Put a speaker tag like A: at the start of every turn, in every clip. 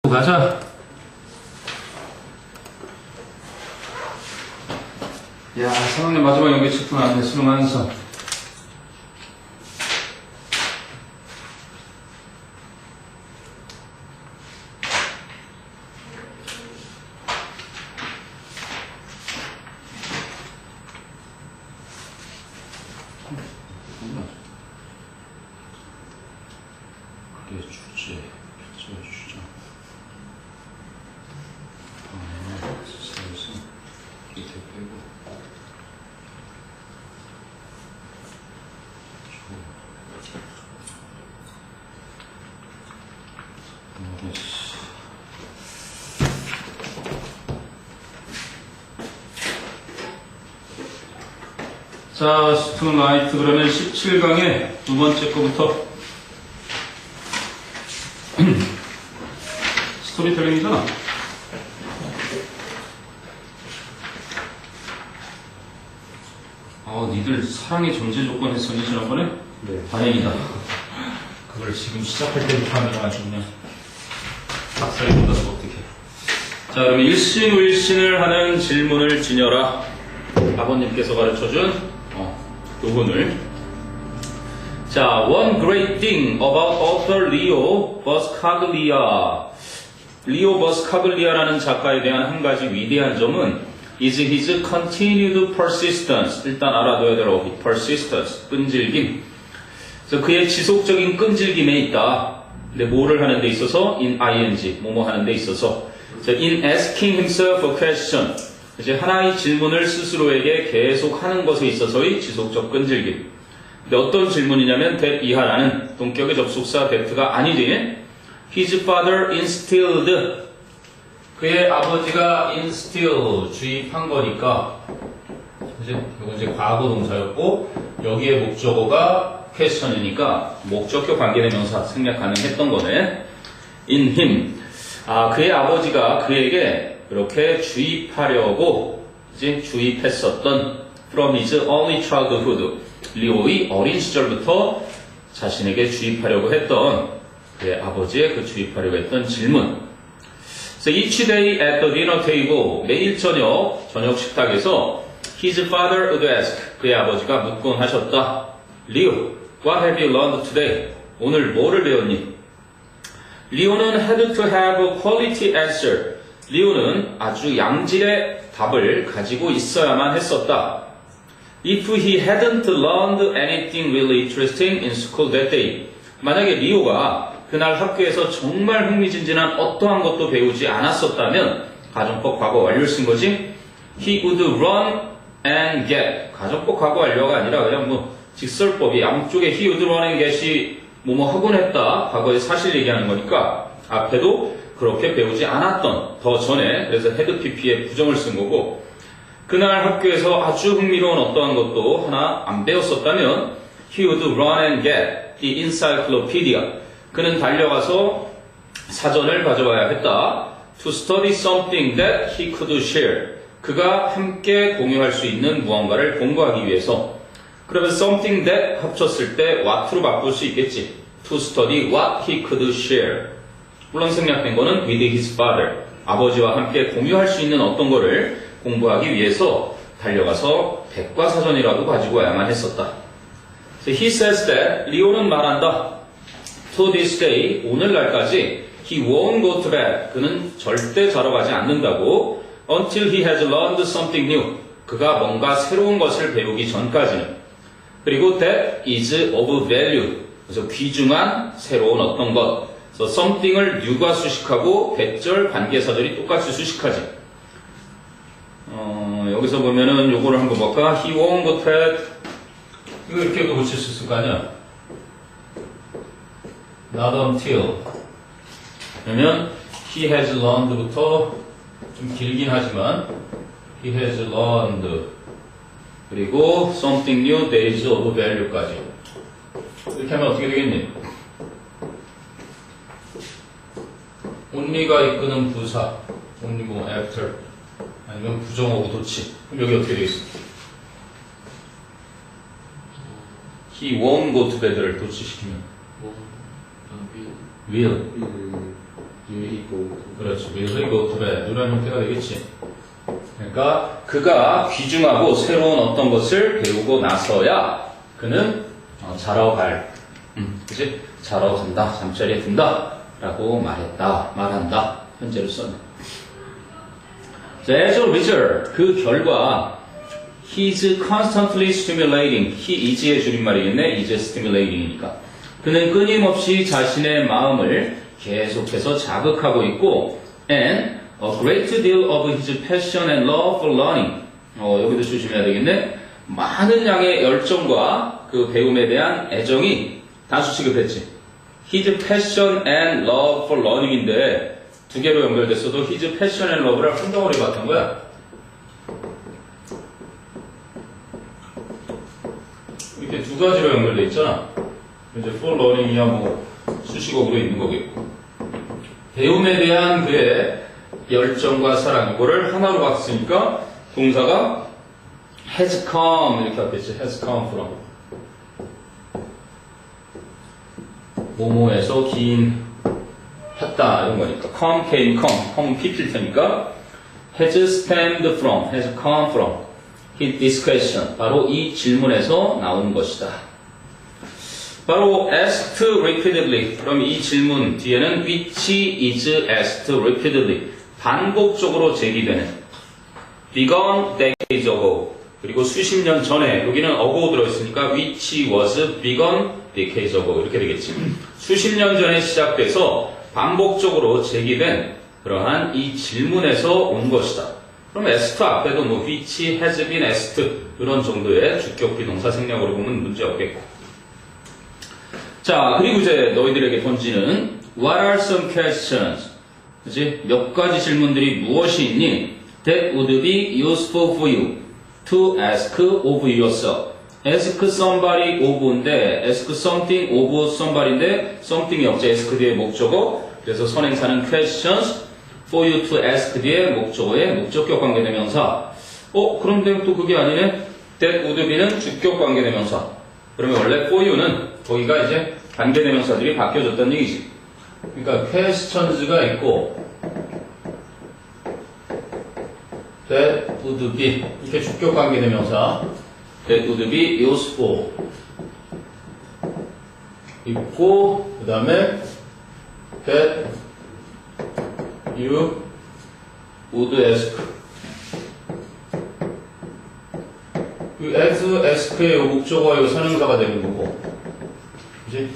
A: 가자. 야, 3학년 마지막 연기 측분 안에 수능하면서. 그게 주제, 주장. 스스로서 밑에 빼고. 자, 스투라이트 그러면 17강의 두 번째 거부터 스토리텔링이잖아. 니들 사랑의 전제 조건 했었니 지난번에?
B: 네.
A: 다행이다. 그걸 지금 시작할 때부터 하면 아주 그냥 박살이 돋아서 어떡해. 자, 그러면 일신일신을 하는 질문을 지녀라. 아버님께서 가르쳐준 요건을. 자, one great thing about author Leo Buscaglia. 리오 버스카글리아라는 작가에 대한 한 가지 위대한 점은 is his continued persistence. 일단 알아둬야 될 persistence, 끈질김. 그래서 그의 지속적인 끈질김에 있다. 근데 뭐를 하는 데 있어서? in ing, 뭐뭐 하는 데 있어서. in asking himself a question. 이제 하나의 질문을 스스로에게 계속 하는 것에 있어서의 지속적 끈질김. 근데 어떤 질문이냐면 that 이하라는 동격의 접속사 that가 아니지. His father instilled. 그의 아버지가 instill, 주입한 거니까 이건 이제 과거 동사였고 여기에 목적어가 question이니까 목적격 관계대명사 생략 가능했던 거네. in him. 그의 아버지가 그에게 이렇게 주입하려고 이제 주입했었던 from his early childhood. 리오의 어린 시절부터 자신에게 주입하려고 했던 그의 아버지의 그 주입하려고 했던 질문. So each day at the dinner table, 매일 저녁 식탁에서 his father would ask, 그의 아버지가 묻곤 하셨다. Leo, what have you learned today? 오늘 뭐를 배웠니? 리오는 had to have a quality answer. 리오는 아주 양질의 답을 가지고 있어야만 했었다. If he hadn't learned anything really interesting in school that day, 만약에 리오가 그날 학교에서 정말 흥미진진한 어떠한 것도 배우지 않았었다면 가정법 과거 완료를 쓴 거지. He would run and get. 가정법 과거 완료가 아니라 그냥 직설법이 양쪽에 he would run and get이 뭐뭐 하곤 했다. 과거의 사실 얘기하는 거니까 앞에도 그렇게 배우지 않았던 더 전에 그래서 had pp에 부정을 쓴 거고 그날 학교에서 아주 흥미로운 어떠한 것도 하나 안 배웠었다면 he would run and get the encyclopedia. 그는 달려가서 사전을 가져와야 했다. To study something that he could share. 그가 함께 공유할 수 있는 무언가를 공부하기 위해서. 그러면 something that 합쳤을 때 what로 바꿀 수 있겠지. To study what he could share. 물론 생략된 거는 with his father. 아버지와 함께 공유할 수 있는 어떤 거를 공부하기 위해서 달려가서 백과사전이라도 가지고 와야만 했었다. So he says that 리오는 말한다. To this day, 오늘날까지 he won't go to bed. 그는 절대 자러 가지 않는다고. Until he has learned something new. 그가 뭔가 새로운 것을 배우기 전까지는. 그리고 that is of value. 그래서 귀중한 새로운 어떤 것. 그래서 something을 new가 수식하고 배절 관계사절이 똑같이 수식하지. 여기서 보면은 요거를 한번 볼까? He won't go to bed. 이거 이렇게도 고칠 수 있을 거 아니야? Not until. 그러면 he has learned부터 좀 길긴 하지만 he has learned 그리고 something new, days of value까지. 이렇게 하면 어떻게 되겠니? only가 이끄는 부사, only after 아니면 부정어구 도치. 그럼 여기 어떻게 되겠어? He won't go to bed를 도치시키면 will.
B: will go.
A: 그렇지. will he go to bed? 이런 형태가 되겠지. 그러니까 그가 귀중하고 새로운 어떤 것을 배우고 나서야 그는 자러 갈, 그치? 자러 간다, 잠자리에 든다 라고 말한다. 현재로 썼네. 자, as a result, 그 결과 he's constantly stimulating. he is의 줄임말이겠네. is stimulating이니까. 그는 끊임없이 자신의 마음을 계속해서 자극하고 있고 and a great deal of his passion and love for learning. 여기도 조심해야 되겠네. 많은 양의 열정과 그 배움에 대한 애정이 단수 취급했지. his passion and love for learning인데 두 개로 연결됐어도 his passion and love를 한 덩어리 봤던 거야. 이렇게 두 가지로 연결돼 있잖아. 이제 for learning이야 뭐 수식어로 있는 거겠고. 배움에 대한 그의 열정과 사랑 이거를 하나로 봤으니까 동사가 has come 이렇게 왔겠지. has come from 뭐뭐에서 긴 했다 이런 거니까 come, came, come PP일 테니까 has stemmed from, has come from this question 바로 이 질문에서 나온 것이다. 바로 asked repeatedly. 그럼 이 질문 뒤에는 which is asked repeatedly 반복적으로 제기되는 begun decades ago 그리고 수십 년 전에 여기는 ago 들어있으니까 which was begun decades ago 이렇게 되겠지. 수십 년 전에 시작돼서 반복적으로 제기된 그러한 이 질문에서 온 것이다. 그럼 asked 앞에도 뭐 which has been asked 이런 정도의 주격 비동사 생략으로 보면 문제 없겠고. 자, 그리고 이제 너희들에게 던지는 What are some questions? 그치? 몇 가지 질문들이 무엇이 있니? That would be useful for you to ask of yourself. ask somebody of인데 ask something of somebody인데 something이 없지. ask 뒤에 목적어. 그래서 선행사는 questions for you to ask 뒤에 목적어의 목적격 관계대명사. 그런데 또 그게 아니네. That would be는 주격 관계대명사. 그러면 원래 for you는 거기가 이제 관계대명사들이 바뀌어졌다는 얘기지. 그러니까 questions가 있고 that would be 이렇게 주격 관계대명사 that would be useful 있고 그 다음에 that you would ask 그 ask의 목적어와 선행사가 되는 거고 그치?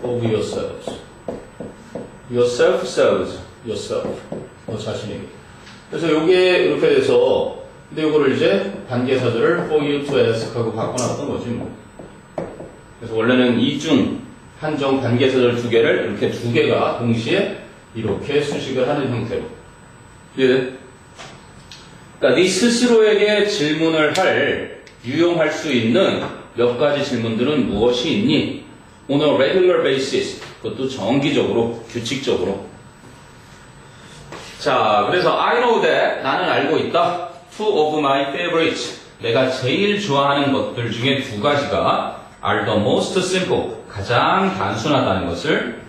A: of yourselves yourself selves yourself 너 자신에게 그래서 요게 이렇게 돼서 근데 요거를 이제 관계사들을 for you to ask 하고 바꿔놨던 거지 뭐. 그래서 원래는 이중 한정 관계사들 두 개를 이렇게 두 개가 동시에 이렇게 수식을 하는 형태로 이해돼? 그러니까 네 스스로에게 질문을 할 유용할 수 있는 몇 가지 질문들은 무엇이 있니? On a regular basis 그것도 정기적으로 규칙적으로 자 그래서 I know that 나는 알고 있다 Two of my favorites 내가 제일 좋아하는 것들 중에 두 가지가 are the most simple 가장 단순하다는 것을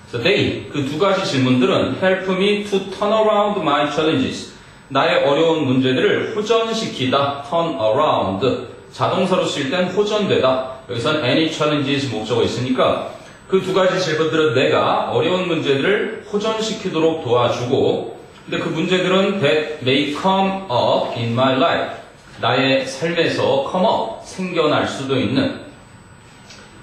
A: So they 그 두 가지 질문들은 help me to turn around my challenges 나의 어려운 문제들을 호전시키다 turn around 자동사로 쓸 땐 호전되다 여기선 any challenges 목적어 있으니까 그 두 가지 질문들은 내가 어려운 문제들을 호전시키도록 도와주고 근데 그 문제들은 that may come up in my life 나의 삶에서 come up 생겨날 수도 있는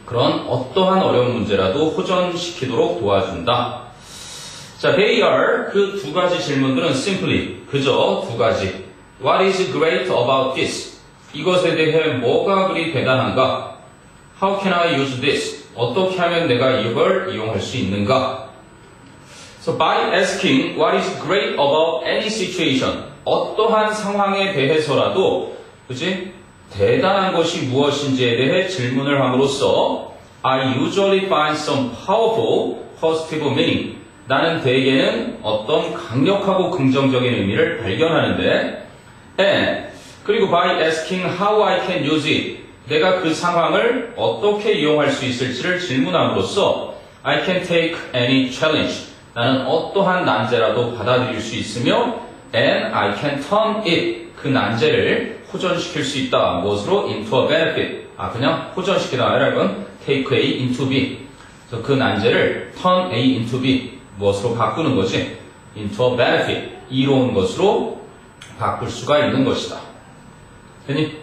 A: 그런 어떠한 어려운 문제라도 호전시키도록 도와준다. 자, they are 그 두 가지 질문들은 simply 그저 두 가지 What is great about this? 이것에 대해 뭐가 그리 대단한가? How can I use this? 어떻게 하면 내가 이걸 이용할 수 있는가? So by asking what is great about any situation, 어떠한 상황에 대해서라도, 그치? 대단한 것이 무엇인지에 대해 질문을 함으로써 I usually find some powerful positive meaning. 나는 대개는 어떤 강력하고 긍정적인 의미를 발견하는데, and 그리고 by asking how I can use it, 내가 그 상황을 어떻게 이용할 수 있을지를 질문함으로써 I can take any challenge. 나는 어떠한 난제라도 받아들일 수 있으며 and I can turn it 그 난제를 호전시킬 수 있다. 무엇으로? into a benefit. 그냥 호전시키다 아니라 take A into B. 그래서 그 난제를 turn A into B 무엇으로 바꾸는 거지? into a benefit. 이로운 것으로 바꿀 수가 있는 것이다. 되니?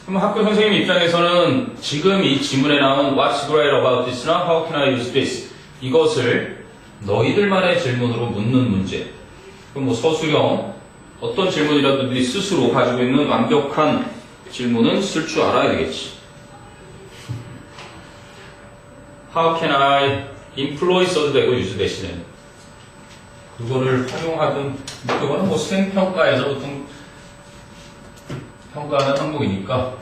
A: 그럼 학교 선생님 입장에서는 지금 이 지문에 나온 What's great about this나 How can I use this? 이것을 너희들만의 질문으로 묻는 문제. 그럼 뭐 서술형 어떤 질문이라도 네 스스로 가지고 있는 완벽한 질문은 쓸 줄 알아야 되겠지. How can I employ 써도 되고 use 대신에 그거를 활용하든 그거는 뭐 수행평가에서 보통 평가하는 항목이니까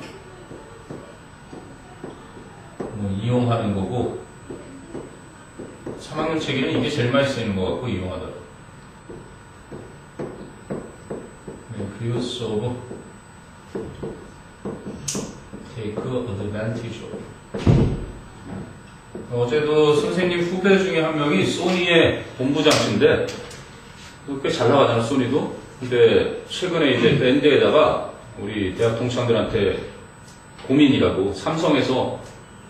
A: 뭐 이용하는 거고 3학년 책에는 이게 제일 많이 쓰이는 것 같고 이용하다. use of take advantage of. 어제도 선생님 후배 중에 한 명이 소니의 본부장인데 꽤 잘 나가잖아 소니도. 근데 최근에 이제 밴드에다가 우리 대학 동창들한테 고민이라고 삼성에서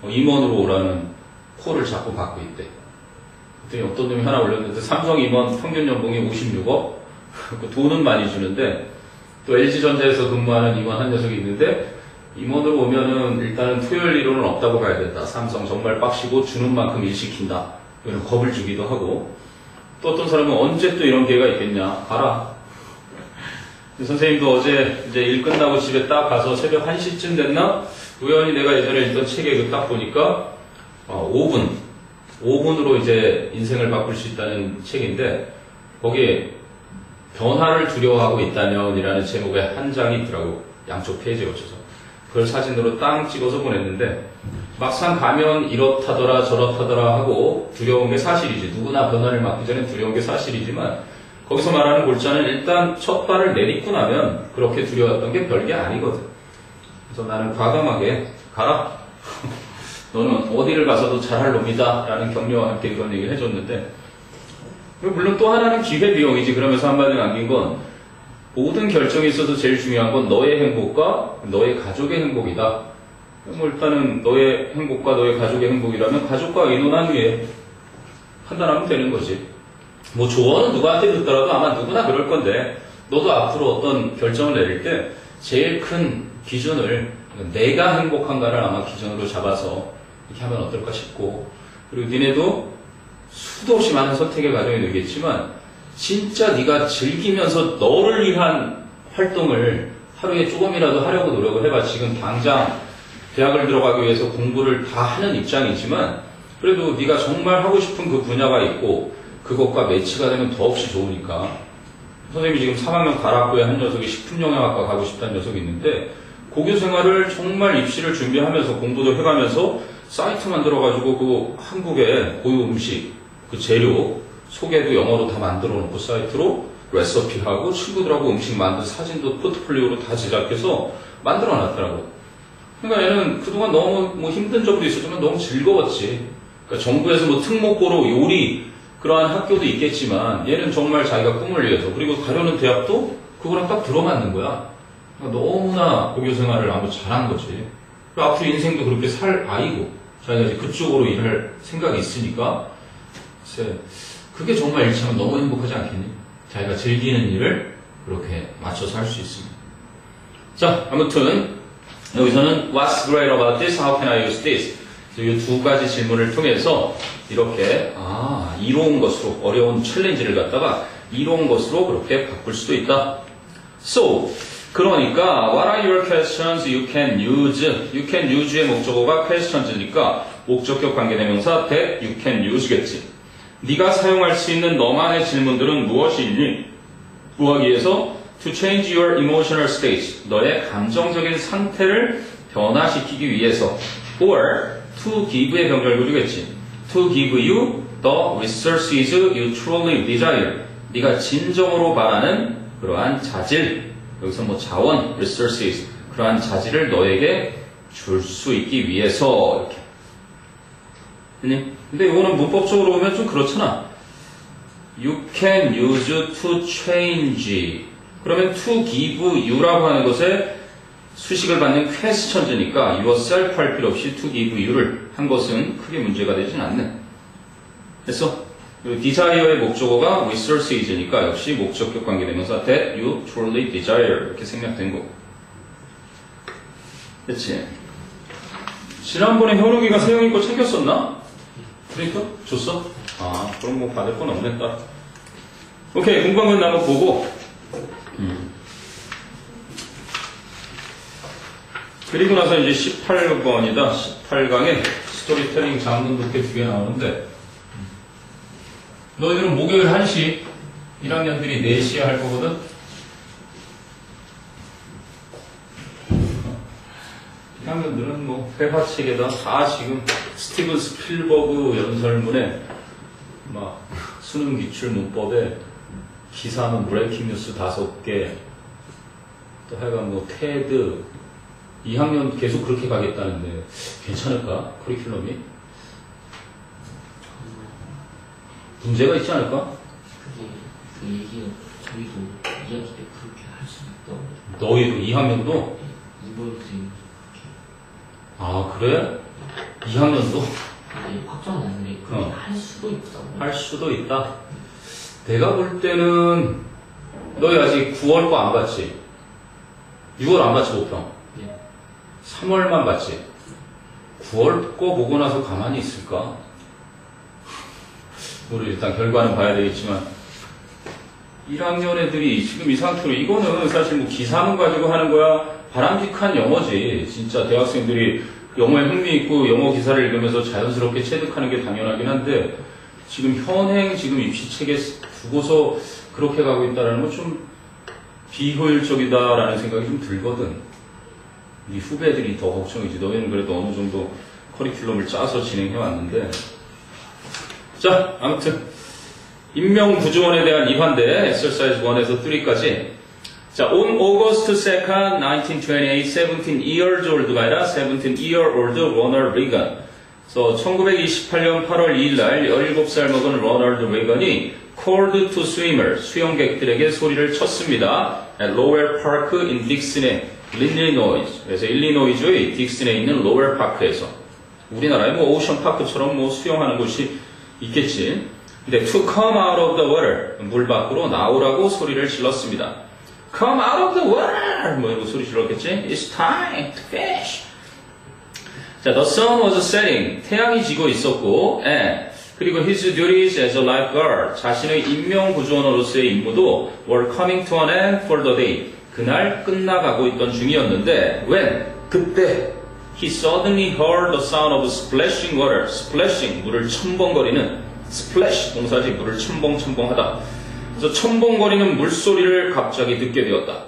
A: 임원으로 오라는 콜을 자꾸 받고 있대. 그때 어떤 놈이 하나 올렸는데 삼성 임원 평균 연봉이 56억? 돈은 많이 주는데 또 LG전자에서 근무하는 임원 한 녀석이 있는데 임원으로 오면은 일단은 토요일 일요일은 없다고 봐야 된다. 삼성 정말 빡시고 주는 만큼 일 시킨다. 이런 겁을 주기도 하고 또 어떤 사람은 언제 또 이런 기회가 있겠냐. 가라. 선생님도 어제 이제 일 끝나고 집에 딱 가서 새벽 1시쯤 됐나? 우연히 내가 예전에 읽던 책에 딱 보니까 5분으로 이제 인생을 바꿀 수 있다는 책인데 거기에 변화를 두려워하고 있다면 이라는 제목의 한 장이 있더라고. 양쪽 페이지에 걸쳐서. 그걸 사진으로 땅 찍어서 보냈는데 막상 가면 이렇다더라 저렇다더라 하고 두려운 게 사실이지. 누구나 변화를 막기 전에 두려운 게 사실이지만 거기서 말하는 골자는 일단 첫 발을 내딛고 나면 그렇게 두려웠던 게 별게 아니거든. 그래서 나는 과감하게 가라. 너는 어디를 가서도 잘할 놈이다 라는 격려와 함께 그런 얘기를 해줬는데 물론 또 하나는 기회비용이지. 그러면서 한마디 남긴 건 모든 결정에 있어서 제일 중요한 건 너의 행복과 너의 가족의 행복이다. 뭐 일단은 너의 행복과 너의 가족의 행복이라면 가족과 의논한 후에 판단하면 되는 거지. 뭐 조언은 누구한테 듣더라도 아마 누구나 그럴 건데 너도 앞으로 어떤 결정을 내릴 때 제일 큰 기준을 내가 행복한가를 아마 기준으로 잡아서 이렇게 하면 어떨까 싶고 그리고 니네도 수도 없이 많은 선택의 과정이 되겠지만 진짜 네가 즐기면서 너를 위한 활동을 하루에 조금이라도 하려고 노력을 해봐. 지금 당장 대학을 들어가기 위해서 공부를 다 하는 입장이지만 그래도 네가 정말 하고 싶은 그 분야가 있고 그것과 매치가 되면 더없이 좋으니까. 선생님이 지금 3학년 가락구에 한 녀석이 식품영양학과 가고 싶다는 녀석이 있는데 고교 생활을 정말 입시를 준비하면서 공부도 해가면서 사이트 만들어가지고 그 한국의 고유 음식 그 재료 소개도 영어로 다 만들어 놓고 사이트로 레시피하고 친구들하고 음식 만든 사진도 포트폴리오로 다 제작해서 만들어 놨더라고. 그러니까 얘는 그동안 너무 뭐 힘든 적도 있었지만 너무 즐거웠지. 그러니까 정부에서 뭐 특목고로 요리 그러한 학교도 있겠지만 얘는 정말 자기가 꿈을 위해서 그리고 가려는 대학도 그거랑 딱 들어맞는 거야. 그러니까 너무나 고교 생활을 아무 잘한 거지. 그리고 앞으로 인생도 그렇게 살 아이고 자기가 이제 그쪽으로 일할 생각이 있으니까 그게 정말 일치하면 너무 행복하지 않겠니? 자기가 즐기는 일을 그렇게 맞춰서 할 수 있습니다. 자, 아무튼 여기서는 What's great about this? How can I use this? 이 두 가지 질문을 통해서 이렇게 이로운 것으로 어려운 챌린지를 갖다가 이로운 것으로 그렇게 바꿀 수도 있다. So, 그러니까 What are your questions you can use? You can use의 목적어가 questions니까 목적격 관계대명사 that you can use겠지. 네가 사용할 수 있는 너만의 질문들은 무엇이 있니? 구하기 위해서 to change your emotional state, 너의 감정적인 상태를 변화시키기 위해서 or to give의 병렬 구조겠지. to give you the resources you truly desire, 네가 진정으로 바라는 그러한 자질, 여기서 뭐 자원, resources, 그러한 자질을 너에게 줄 수 있기 위해서 이렇게. 근데 이거는 문법적으로 보면 좀 그렇잖아. You can use to change. 그러면 to give you라고 하는 것에 수식을 받는 question즈니까 yourself 할 필요 없이 to give you를 한 것은 크게 문제가 되진 않는. 됐어? desire의 목적어가 resource이니까 역시 목적격 관계되면서 that you truly desire 이렇게 생략된 거고. 됐지? 지난번에 현욱이가 세영이 거 챙겼었나? 그러니까? 줬어? 아, 그럼 뭐 받을 건 없겠다. 오케이, 공부한 건 한번 보고. 그리고 나서 이제 18번이다. 18강에 스토리텔링 장문도 이렇게 2개 나오는데, 너희들은 목요일 1시, 1학년들이 4시에 할 거거든? 학년들은 뭐 회화책에다 다 지금 스티븐 스필버그 연설문에 막 수능 기출 문법에 기사는 브레이킹 뉴스 5개 또 하여간 뭐 테드 2학년 계속 그렇게 가겠다는데 괜찮을까? 커리큘럼이? 문제가 있지 않을까?
B: 그 얘기가 저희도 이야기 때 그렇게 할 수 있다고.
A: 너희도 2학년도?
B: 이번 생
A: 아 그래? 2학년도?
B: 확정은 아닌데 그렇게 할 수도 있다고.
A: 할 수도 있다. 내가 볼 때는 너희 아직 9월 거 안 봤지? 6월 안 봤지 보평?
B: 네.
A: 3월만 봤지? 9월 거 보고 나서 가만히 있을까? 우리 일단 결과는 봐야 되겠지만 1학년 애들이 지금 이 상태로 이거는 사실 뭐 기사문 가지고 하는 거야 바람직한 영어지. 진짜 대학생들이 영어에 흥미 있고 영어 기사를 읽으면서 자연스럽게 체득하는 게 당연하긴 한데 지금 현행 지금 입시책에 두고서 그렇게 가고 있다는 건 좀 비효율적이다라는 생각이 좀 들거든. 네 후배들이 더 걱정이지. 너희는 그래도 어느 정도 커리큘럼을 짜서 진행해 왔는데. 자, 아무튼 인명구조원에 대한 이환대 exercise 1에서 3까지. 자, on August 2nd, 1928, 17 years old가 아니라 17-year-old Ronald Reagan. 그래서 1928년 8월 2일 날 17살 먹은 로널드 레이건이 called to swimmer, 수영객들에게 소리를 쳤습니다. at Lowell Park in Dixon에, 일리노이즈. 그래서 일리노이주의 딕슨에 있는 로웰 파크에서. 우리나라에 뭐 오션 파크처럼 뭐 수영하는 곳이 있겠지. 근데 to come out of the water, 물 밖으로 나오라고 소리를 질렀습니다. Come out of the water! 뭐 이러고 소리 질렀겠지? It's time to fish! 자, the sun was setting. 태양이 지고 있었고, and 그리고 his duties as a lifeguard. 자신의 인명구조원으로서의 임무도 were coming to an end for the day. 그날 끝나가고 있던 중이었는데, when? 그때 he suddenly heard the sound of splashing water. splashing, 물을 첨벙거리는 splash, 동사지 물을 첨벙첨벙하다. 그래서 첨벙거리는 물소리를 갑자기 듣게 되었다.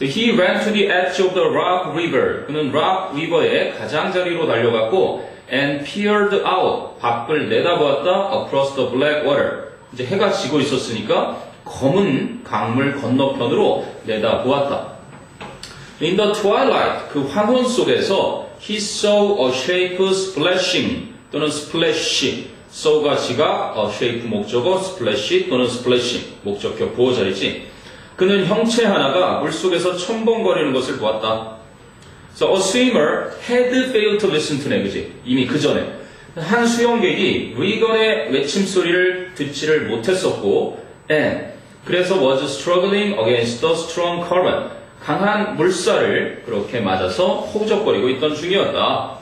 A: So he ran to the edge of the Rock River. 그는 Rock River의 가장자리로 달려갔고 and peered out. 밖을 내다보았다. across the black water. 이제 해가 지고 있었으니까 검은 강물 건너편으로 내다보았다. In the twilight, 그 황혼 속에서 he saw a shape splashing 또는 splash. saw가 지각, shape 목적어, splash 또는 splashing 목적격 보호자리지. 그는 형체 하나가 물속에서 첨벙거리는 것을 보았다. So a swimmer had failed to listen to 그지? 이미 그 전에 한 수영객이 리건의 외침소리를 듣지를 못했었고 and 그래서 was struggling against the strong current 강한 물살을 그렇게 맞아서 호적거리고 있던 중이었다.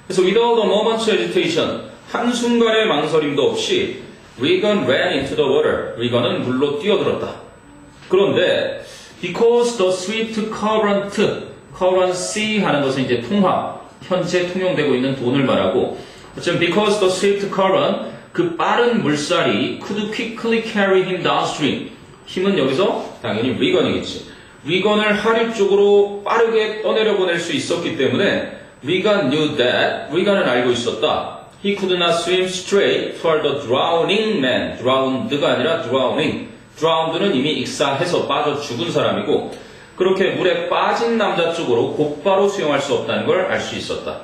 A: 그래서 without a moment's hesitation 한순간의 망설임도 없이 Regan ran into the water. 리건은 물로 뛰어들었다. 그런데 because the swift currency 하는 것은 이제 통화, 현재 통용되고 있는 돈을 말하고 어쨌든 because the swift current 그 빠른 물살이 could quickly carry him downstream. 힘은 여기서 당연히 리건이겠지. 리건을 하류 쪽으로 빠르게 떠내려 보낼 수 있었기 때문에 Regan knew that. 리건은 알고 있었다. He could not swim straight toward the drowning man. drowned가 아니라 drowning. drowned는 이미 익사해서 빠져 죽은 사람이고 그렇게 물에 빠진 남자 쪽으로 곧바로 수영할 수 없다는 걸 알 수 있었다.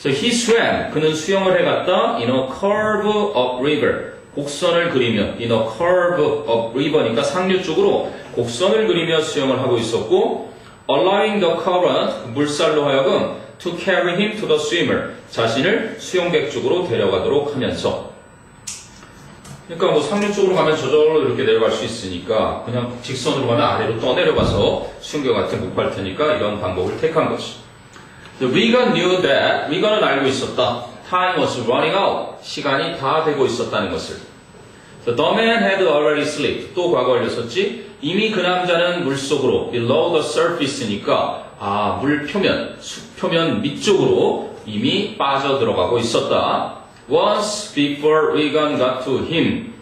A: So he swam. 그는 수영을 해갔다. In a curve up river. 곡선을 그리며 in a curve of river니까 상류 쪽으로 곡선을 그리며 수영을 하고 있었고 allowing the current 물살로 하여금 to carry him to the swimmer 자신을 수영객 쪽으로 데려가도록 하면서 그러니까 뭐 상류 쪽으로 가면 저절로 이렇게 내려갈 수 있으니까 그냥 직선으로 가면 아래로 떠내려가서 수영객 같은 못할 테니까 이런 방법을 택한 거지. The Regan knew that Regan은 알고 있었다. Time was running out. 시간이 다 되고 있었다는 것을. The man had already slipped. 또 과거 올렸었지. 이미 그 남자는 물속으로 below the surface니까 물 표면, 수 표면 밑쪽으로 이미 빠져 들어가고 있었다. Once before Regan got to him.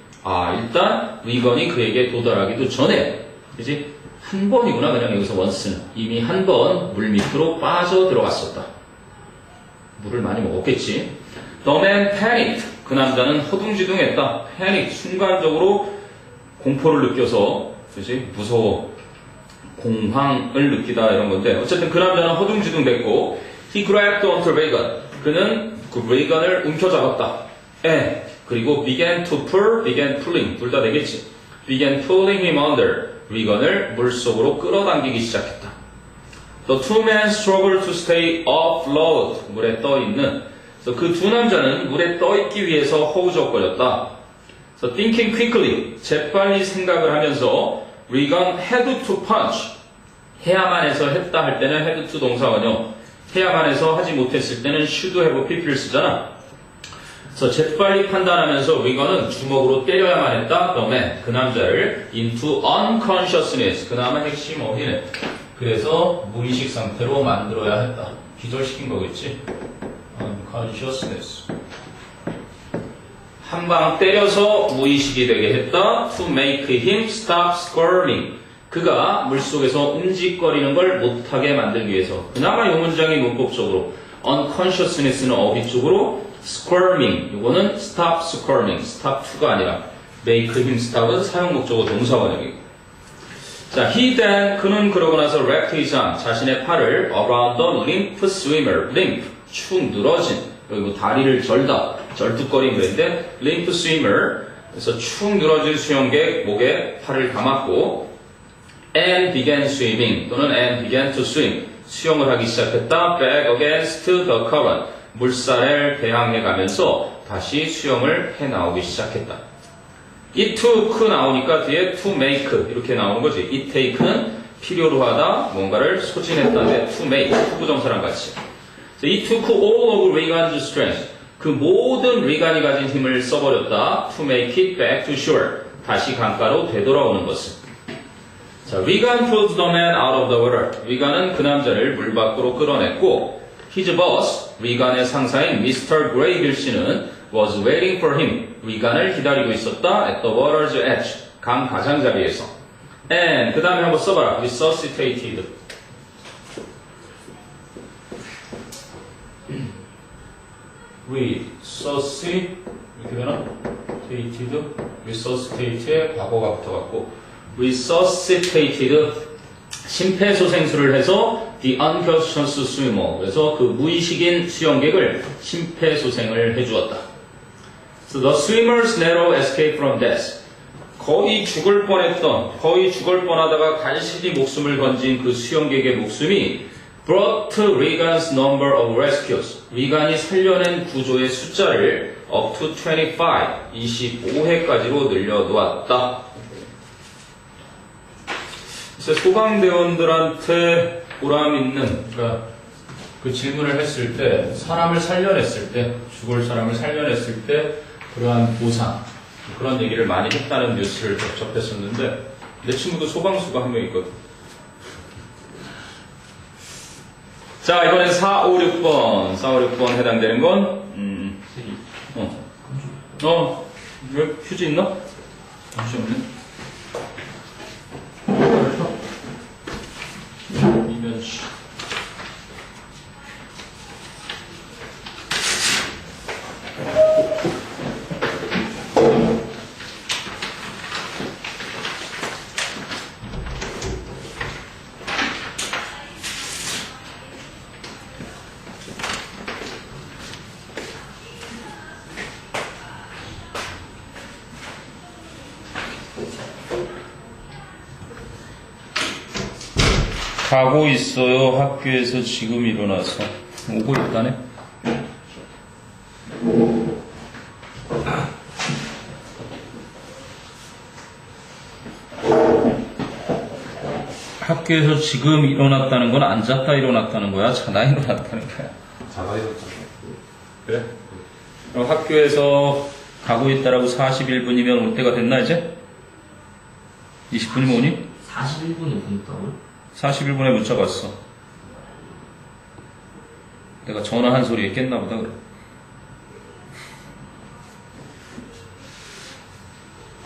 A: 일단 Regan이 그에게 도달하기도 전에, 그지? 한 번이구나. 그냥 여기서 once는 이미 한 번 물 밑으로 빠져 들어갔었다. 물을 많이 먹었겠지. The man panicked. 그 남자는 허둥지둥했다. panic 순간적으로 공포를 느껴서, 그지? 무서워. 공황을 느끼다 이런 건데 어쨌든 그 남자는 허둥지둥댔고 he grabbed onto Regan. 그는 그 레이건을 움켜잡았다. 그리고 began to pull, began pulling 둘 다 되겠지. began pulling him under. 레이건을 물속으로 끌어당기기 시작했다. The two men struggled to stay afloat. 물에 떠 있는. 그 두 남자는 물에 떠 있기 위해서 허우적거렸다. So thinking quickly. 재빨리 생각을 하면서 Regan had to punch. 해야만 해서 했다 할 때는 had to 동사원형. 해야만 해서 하지 못했을 때는 should have pp를 쓰잖아. 그래서 재빨리 판단하면서 Regan은 주먹으로 때려야만 했다. The man, 그 남자를 into unconsciousness. 그나마 핵심 어휘는. 그래서 무의식 상태로 만들어야 했다. 기절시킨 거겠지. unconsciousness. 한 방 때려서 무의식이 되게 했다. To make him stop squirming. 그가 물속에서 움직거리는 걸 못하게 만들기 위해서. 그나마 이 문장이 문법적으로 unconsciousness는 어휘 쪽으로 squirming. 이거는 stop squirming. stop to가 아니라 make him stop은 사용목적어 동사원형이고. 자, he then 그는 그러고 나서 wrapped his arm 자신의 팔을 around the limp swimmer. limp 축 늘어진 여기 뭐 다리를 절다 절뚝거린 그랬는데 limp swimmer 그래서 축 늘어진 수영객 목에 팔을 감았고 and began swimming 또는 and began to swim 수영을 하기 시작했다. back against the current 물살을 대항해 가면서 다시 수영을 해 나오기 시작했다. it took 나오니까 뒤에 to make 이렇게 나오는 거지. it take는 필요로 하다 뭔가를 소진했다는데 to make 부정사랑 같이. it took all of Regan's strength 그 모든 리간이 가진 힘을 써버렸다. to make it back to shore 다시 강가로 되돌아오는 것은. 자, Regan pulled the man out of the water. Regan은 그 남자를 물 밖으로 끌어냈고 his boss, Regan의 상사인 Mr. Graybill 씨는 was waiting for him. Regan을 기다리고 있었다. at the water's edge. 강 가장자리에서. and 그 다음에 한번 써봐라. resuscitated. resuscitate 이렇게 되나? resuscitate의 과거가 붙어갖고 resuscitated 심폐소생술을 해서 the unconscious swimmer 그래서 그 무의식인 수영객을 심폐소생을 해주었다. So the swimmer's narrow escape from death 거의 죽을 뻔하다가 간신히 목숨을 건진 그 수영객의 목숨이 brought Regan's number of rescues 리간이 살려낸 구조의 숫자를 up to 25회까지로 늘려놓았다. 그래서 소방대원들한테 보람 있는 그러니까 그 질문을 했을 때 사람을 살려냈을 때 죽을 사람을 살려냈을 때 그러한 보상 그런 얘기를 많이 했다는 뉴스를 접했었는데 내 친구도 소방수가 한 명 있거든. 자 이번엔 4, 5, 6번 4, 5, 6번 해당되는 건 왜 휴지 있나? 휴지 없네. 이면시 가고 있어요. 학교에서 지금 일어나서. 오고 있다네. 학교에서 지금 일어났다는 건 안 잤다 일어났다는 거야? 자다 일어났다는 거야?
C: 자다 일어났죠.
A: 그래? 그럼 학교에서 가고 있다라고 41분이면 올 때가 됐나 이제? 20분이면 오니?
B: 41분에 보냈다고요?
A: 41분에 문자가 왔어. 내가 전화한 소리에 깼나 보다 그래.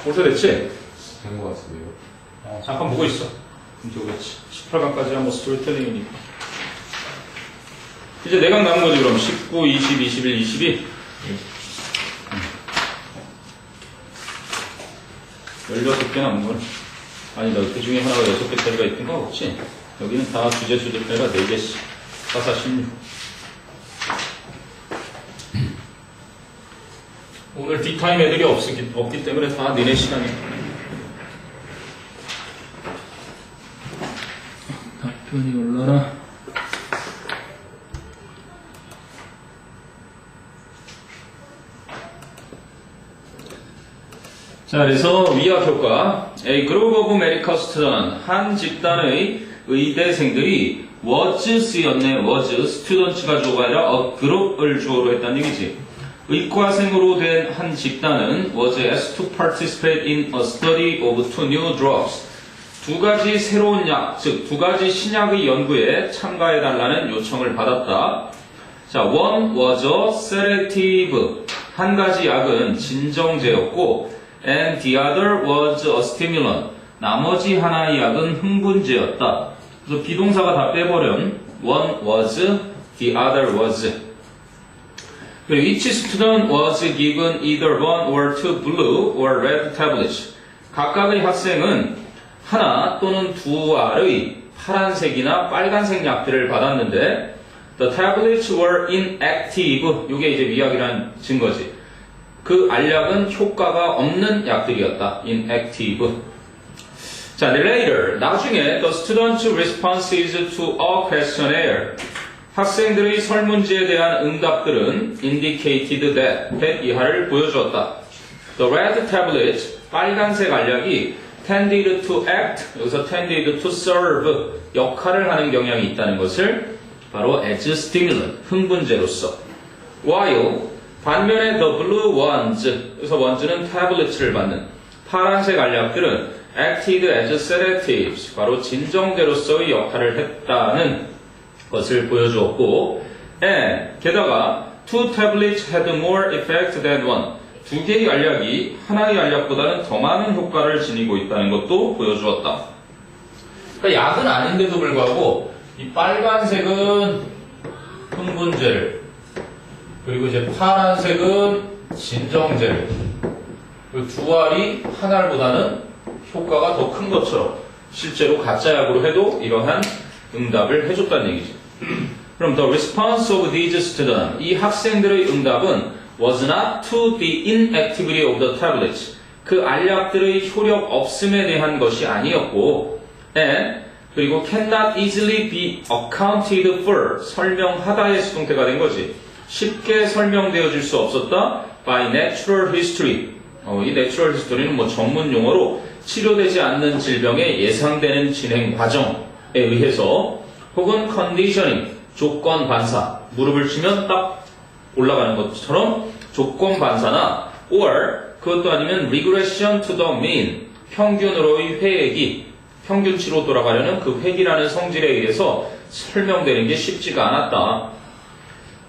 A: 벌써 됐지?
C: 된 것 같은데요.
A: 잠깐 보고 있어. 이제 오겠지. 18강까지 한번 스토리텔링이니까. 이제 내각 남은 거지 그럼. 19, 20, 21, 22. 16개 남은 걸. 아니다. 그 중에 하나가 6개짜리가 있던 거 없지? 여기는 다 주제수제표가 4개씩. 4, 4, 16. 오늘 D타임 애들이 없기 때문에 다 니네 시간이야. 답변이 올라라. 자, 그래서 위압 효과. A group of medical students. 한 집단의 의대생들이 was였네. was. students가 주어가 아니라 a group을 주어로 했다는 얘기지. 의과생으로 된 한 집단은 was asked to participate in a study of two new drugs. 두 가지 새로운 약, 즉 두 가지 신약의 연구에 참가해달라는 요청을 받았다. 자, one was a sedative. 한 가지 약은 진정제였고, and the other was a stimulant. 나머지 하나의 약은 흥분제였다. 그래서 비동사가 다 빼버련 one was, the other was. 그리고 each student was given either one or two blue or red tablets. 각각의 학생은 하나 또는 두 알의 파란색이나 빨간색 약들을 받았는데 the tablets were inactive. 이게 이제 미약이라는 증거지. 그 알약은 효과가 없는 약들이었다. inactive. 자, later 나중에 the students' responses to a questionnaire. 학생들의 설문지에 대한 응답들은 indicated that 이하를 보여주었다. The red tablet, 빨간색 알약이 tended to act, 여기서 tended to serve, 역할을 하는 경향이 있다는 것을 바로 as stimulant, 흥분제로서. While, 반면에 the blue ones, 여기서 ones는 tablets를 받는 파란색 알약들은 acted as sedatives, 바로 진정제로서의 역할을 했다는 것을 보여주었고, and 게다가 two tablets had more effect than one. 두 개의 알약이 하나의 알약보다는 더 많은 효과를 지니고 있다는 것도 보여주었다. 그러니까 약은 아닌데도 불구하고 이 빨간색은 흥분제를, 그리고 이제 파란색은 진정제를, 그리고 두 알이 한 알보다는 효과가 더 큰 것처럼 실제로 가짜 약으로 해도 이러한 응답을 해줬다는 얘기죠. 그럼 the response of these students, 이 학생들의 응답은 was not to the inactivity of the tablets, 그 알약들의 효력 없음에 대한 것이 아니었고, and 그리고 cannot easily be accounted for, 설명하다의 수동태가 된 거지. 쉽게 설명되어질 수 없었다 by natural history. 이 natural history는 뭐 전문 용어로 치료되지 않는 질병의 예상되는 진행 과정에 의해서, 혹은 conditioning, 조건 반사, 무릎을 치면 딱 올라가는 것처럼 조건 반사나, or 그것도 아니면 regression to the mean, 평균으로의 회귀, 평균치로 돌아가려는 그 회귀라는 성질에 의해서 설명되는 게 쉽지가 않았다.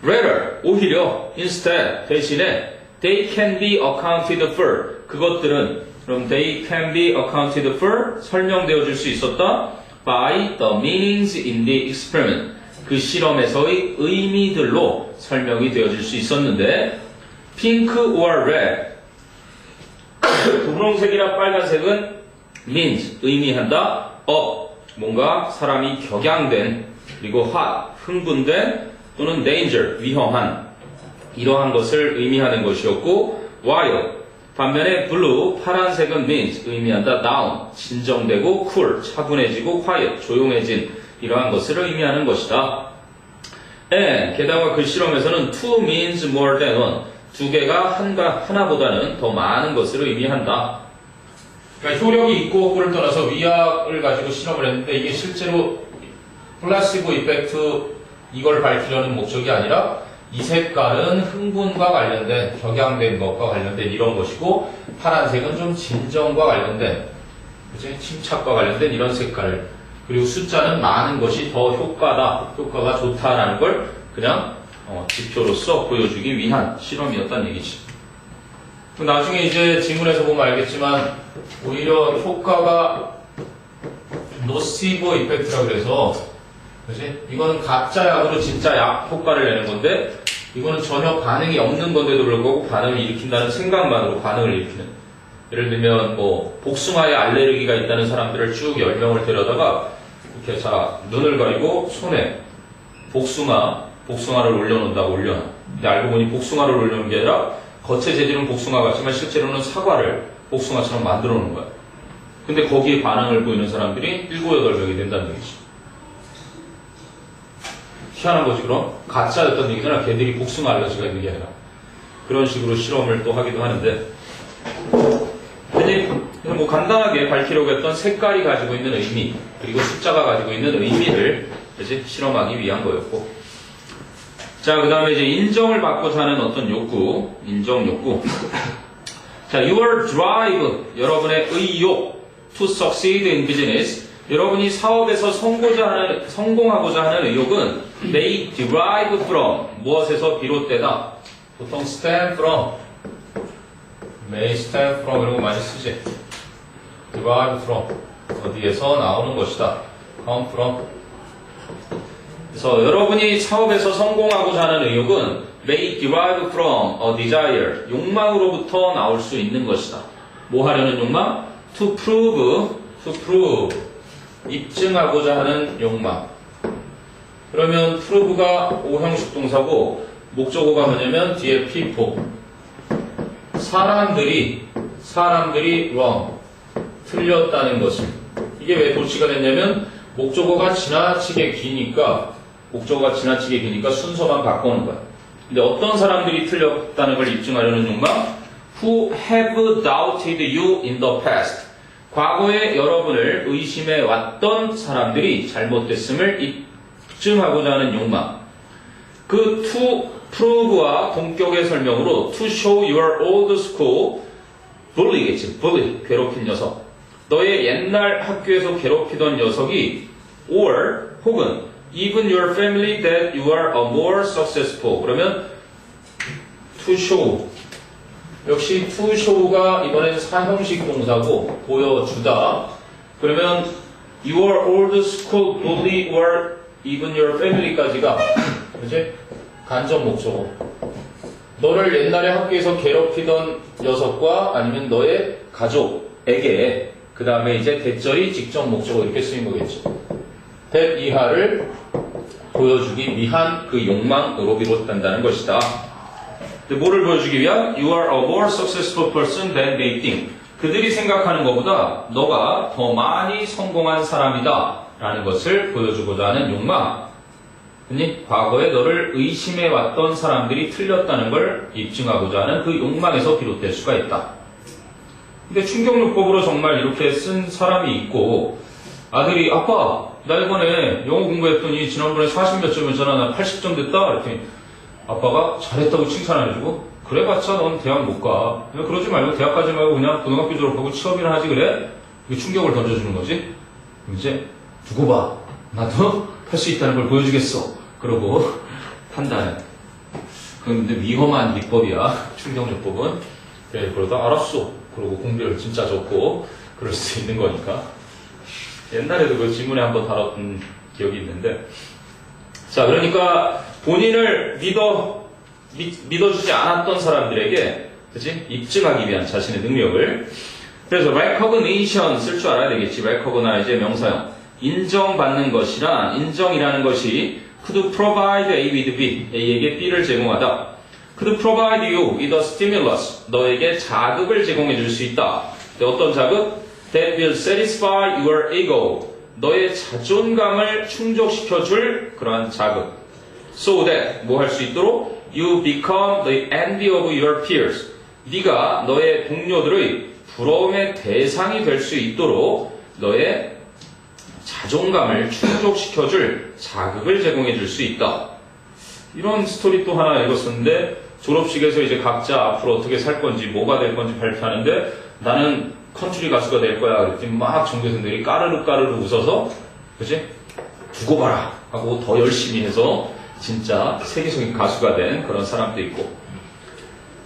A: Rather, 오히려, instead, 대신에 they can be accounted for, 그것들은 그럼 they can be accounted for, 설명되어질 수 있었다 by the meanings in the experiment, 그 실험에서의 의미들로 설명이 되어질 수 있었는데, pink or red, 분홍색이나 빨간색은 means, 의미한다, of, 뭔가 사람이 격양된, 그리고 hot, 흥분된, 또는 danger, 위험한, 이러한 것을 의미하는 것이었고, while, 반면에 blue, 파란색은 means, 의미한다. down, 진정되고 cool, 차분해지고 quiet, 조용해진 이러한 것을 의미하는 것이다. and 게다가 그 실험에서는 two means more than one, 두 개가 하나보다는 더 많은 것을 의미한다. 그러니까 효력이 있고 없고를 떠나서 위약을 가지고 실험을 했는데 이게 실제로 플라시보 이펙트 이걸 밝히려는 목적이 아니라 이 색깔은 흥분과 관련된 격양된 것과 관련된 이런 것이고 파란색은 좀 진정과 관련된 그치? 침착과 관련된 이런 색깔을 그리고 숫자는 많은 것이 더 효과가 좋다라는 걸 그냥 지표로서 보여주기 위한 실험이었다는 얘기지. 나중에 이제 지문에서 보면 알겠지만 오히려 효과가 노시보 이펙트라고 그래서 그치? 이거는 가짜 약으로 진짜 약 효과를 내는 건데 이거는 전혀 반응이 없는 건데도 불구하고 반응을 일으킨다는 생각만으로 반응을 일으키는 예를 들면 뭐 복숭아에 알레르기가 있다는 사람들을 쭉 10명을 데려다가 이렇게 자 눈을 가리고 손에 복숭아를 올려놓는다고 올려놔. 근데 알고 보니 복숭아를 올려놓은 게 아니라 겉의 재질은 복숭아 같지만 실제로는 사과를 복숭아처럼 만들어 놓은 거야. 근데 거기에 반응을 보이는 사람들이 7, 8명이 된다는 얘기지. 희한한 거지 그럼? 가짜였던 얘기잖아. 걔들이 복숭아 알러지가 있는 게 아니라. 그런 식으로 실험을 또 하기도 하는데 그래서 뭐 간단하게 밝히려고 했던 색깔이 가지고 있는 의미 그리고 숫자가 가지고 있는 의미를 그치? 실험하기 위한 거였고 자, 그 다음에 이제 인정을 받고자 하는 어떤 욕구, 인정 욕구. 자, your drive, 여러분의 의욕 to succeed in business. 여러분이 사업에서 성공하고자 하는 의욕은 may derive from, 무엇에서 비롯되다. 보통 stem from, may stem from 이런 거 많이 쓰지. derive from, 어디에서 나오는 것이다. come from. 그래서 여러분이 사업에서 성공하고자 하는 의욕은 may derive from a desire, 욕망으로부터 나올 수 있는 것이다. 뭐 하려는 욕망? to prove, 입증하고자 하는 욕망. 그러면 prove가 5형식 동사고 목적어가 뭐냐면 뒤에 people. 사람들이 wrong, 틀렸다는 것을. 이게 왜 도치가 됐냐면 목적어가 지나치게 기니까 순서만 바꾸는 거야. 근데 어떤 사람들이 틀렸다는 걸 입증하려는 욕망? Who have doubted you in the past. 과거에 여러분을 의심해 왔던 사람들이 잘못됐음을 입증하고자 하는 욕망. 그 to prove와 동격의 설명으로 to show your old school bully겠지. bully, 괴롭힌 녀석. 너의 옛날 학교에서 괴롭히던 녀석이 or 혹은 even your family that you are a more successful. 그러면 to show. 역시 to show가 이번엔 4형식 동사고 보여주다. 그러면 your old school bully or even your family까지가 그치? 간접 목적어. 너를 옛날에 학교에서 괴롭히던 녀석과 아니면 너의 가족에게 그 다음에 이제 대절이 직접 목적어 이렇게 쓰인 거겠죠. that 이하를 보여주기 위한 그 욕망으로 비롯된다는 것이다. 뭐를 보여주기 위한? You are a more successful person than they think. 그들이 생각하는 것보다 너가 더 많이 성공한 사람이다 라는 것을 보여주고자 하는 욕망. 아니, 과거에 너를 의심해왔던 사람들이 틀렸다는 걸 입증하고자 하는 그 욕망에서 비롯될 수가 있다. 근데 충격요법으로 정말 이렇게 쓴 사람이 있고 아들이 아빠 나 이번에 영어 공부했더니 지난번에 40몇 점이었잖아. 나 80점 됐다. 그랬더니 아빠가 잘했다고 칭찬해주고 그래봤자 넌 대학 못 가. 그러지 말고 대학 가지 말고 그냥 고등학교 졸업하고 취업이나 하지 그래? 이게 충격을 던져주는 거지. 이제 두고 봐. 나도 할 수 있다는 걸 보여주겠어. 그러고 판단해. 근데 위험한 비법이야. 충격요법은. 그래 그러다 알았어. 그러고 공부를 진짜 적고 그럴 수 있는 거니까. 옛날에도 그 지문에 한번 다뤘던 기억이 있는데 자 그러니까 본인을 믿어주지 않았던 사람들에게 그치? 입증하기 위한 자신의 능력을 그래서 recognition 쓸 줄 알아야 되겠지. recognize의 명사형 인정받는 것이란 인정이라는 것이 could provide A with B A에게 B를 제공하다 could provide you with a stimulus. 너에게 자극을 제공해 줄 수 있다. 어떤 자극? That will satisfy your ego. 너의 자존감을 충족시켜 줄 그러한 자극. So that 뭐 할 수 있도록 you become the envy of your peers. 네가 너의 동료들의 부러움의 대상이 될 수 있도록 너의 자존감을 충족시켜 줄 자극을 제공해 줄 수 있다. 이런 스토리 또 하나 읽었었는데 졸업식에서 이제 각자 앞으로 어떻게 살 건지 뭐가 될 건지 발표하는데 나는 컨트리 가수가 될 거야. 그랬더니 막 전교생들이 까르르 웃어서 그치? 두고 봐라 하고 더 열심히 해서 진짜 세계적인 가수가 된 그런 사람도 있고.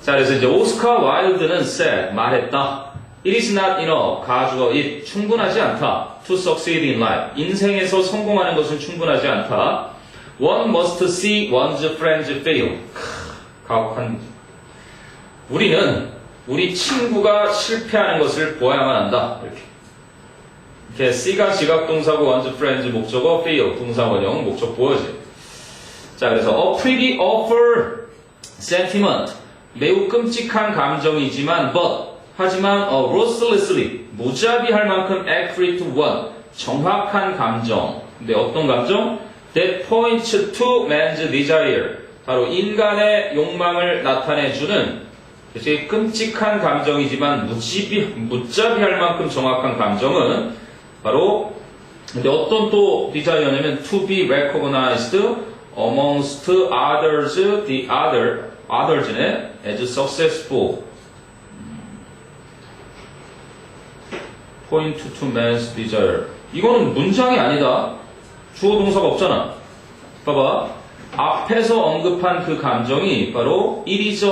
A: 자, 그래서 이제 오스카 와일드는 said, 말했다. It is not enough. 가주어 it 충분하지 않다. To succeed in life. 인생에서 성공하는 것은 충분하지 않다. One must see one's friends fail. 가혹한. 우리는 우리 친구가 실패하는 것을 보아야만 한다. 이렇게 C가 지각동사고 one's friends 목적어, fail 동사원형 목적 보어지. 자, 그래서 a pretty awful sentiment. 매우 끔찍한 감정이지만 하지만 ruthlessly 무자비할 만큼 accurate one 정확한 감정. 근데 어떤 감정? That points to man's desire. 바로 인간의 욕망을 나타내주는 그치? 끔찍한 감정이지만 무자비할 만큼 정확한 감정은 바로 근데 어떤 또 desire냐면 to be recognized amongst others, the others네 as successful. point to man's desire. 이거는 문장이 아니다. 주어 동사가 없잖아. 봐봐. 앞에서 언급한 그 감정이 바로 It is a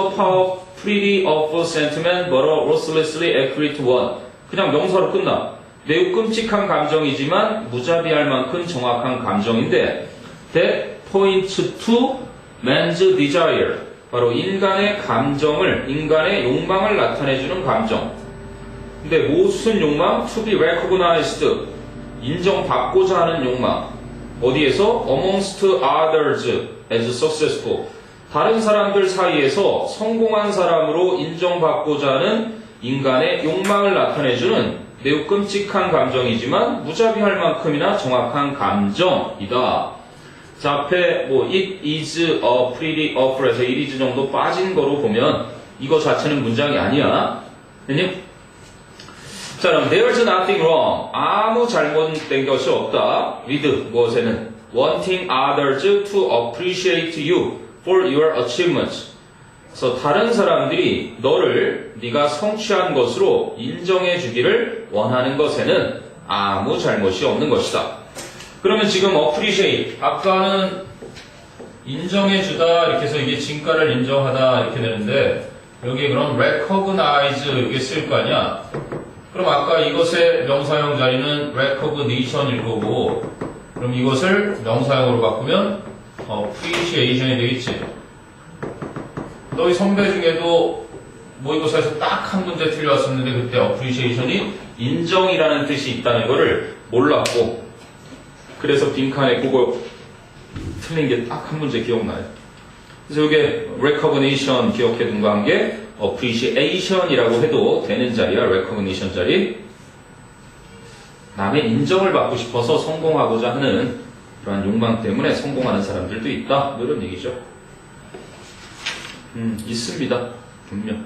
A: pretty awful sentiment but a ruthlessly accurate one. 그냥 명사로 끝나. 매우 끔찍한 감정이지만 무자비할 만큼 정확한 감정인데 That points to man's desire. 바로 인간의 감정을, 인간의 욕망을 나타내주는 감정. 근데 무슨 욕망? To be recognized. 인정받고자 하는 욕망. 어디에서? Amongst others as successful. 다른 사람들 사이에서 성공한 사람으로 인정받고자 하는 인간의 욕망을 나타내주는 매우 끔찍한 감정이지만 무자비할 만큼이나 정확한 감정이다. 자, 앞에 it is a pretty awful에서 it is 정도 빠진 거로 보면 이거 자체는 문장이 아니야. 됐니? 자, 그럼 there's nothing wrong. 아무 잘못된 것이 없다. with 무엇에는 wanting others to appreciate you for your achievements. 그래서 다른 사람들이 너를 네가 성취한 것으로 인정해 주기를 원하는 것에는 아무 잘못이 없는 것이다. 그러면 지금 appreciate 아까는 인정해 주다 이렇게 해서 이게 진가를 인정하다 이렇게 되는데 여기 그럼 recognize 이게 쓸 거 아니야? 그럼 아까 이것의 명사형 자리는 recognition일 거고 그럼 이것을 명사형으로 바꾸면 appreciation이 되겠지. 너희 선배 중에도 모의고사에서 딱 한 문제 틀려왔었는데 그때 appreciation이 인정이라는 뜻이 있다는 거를 몰랐고 그래서 빈칸에 그거 틀린 게 딱 한 문제 기억나요. 그래서 이게 recognition 기억해 둔 거 한 게 appreciation이라고 해도 되는 자리야. recognition 자리. 남의 인정을 받고 싶어서 성공하고자 하는 그러한 욕망 때문에 성공하는 사람들도 있다. 이런 얘기죠. 있습니다. 분명.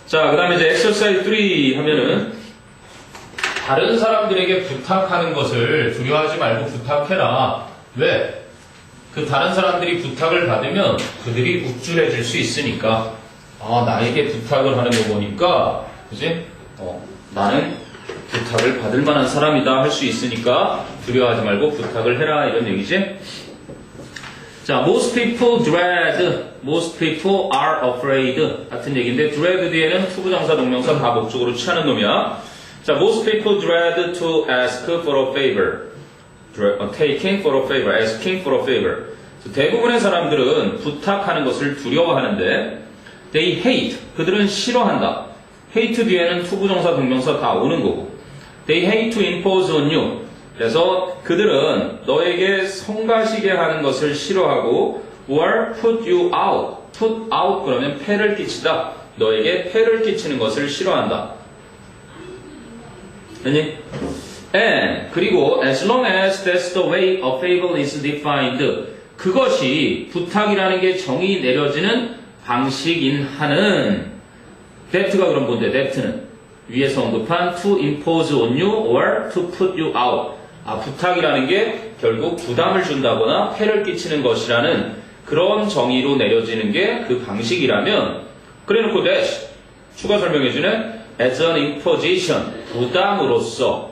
A: 자, 그 다음에 이제 exercise 3 하면은 다른 사람들에게 부탁하는 것을 두려워하지 말고 부탁해라. 왜? 그 다른 사람들이 부탁을 받으면 그들이 우쭐해질 수 있으니까. 아, 나에게 부탁을 하는 거 보니까, 그지? 나는 부탁을 받을 만한 사람이다 할 수 있으니까 두려워하지 말고 부탁을 해라 이런 얘기지. 자, most people dread, most people are afraid 같은 얘기인데 dread 뒤에는 투부정사 동명사 다 목적으로 취하는 놈이야. 자, most people dread to ask for a favor. taking for a favor, asking for a favor. 대부분의 사람들은 부탁하는 것을 두려워하는데 they hate, 그들은 싫어한다. hate 뒤에는 투부정사 동명사 다 오는 거고 they hate to impose on you. 그래서 그들은 너에게 성가시게 하는 것을 싫어하고 or put you out, put out 그러면 폐를 끼치다. 너에게 폐를 끼치는 것을 싫어한다. 아니? And 그리고 as long as that's the way a favor is defined 그것이 부탁이라는 게 정의 내려지는 방식인 한은 that가 그럼 뭔데? that는 위에서 언급한 to impose on you or to put you out 부탁이라는 게 결국 부담을 준다거나 폐를 끼치는 것이라는 그런 정의로 내려지는 게 그 방식이라면 그래놓고 dash 추가 설명해주는 as an imposition 부담으로서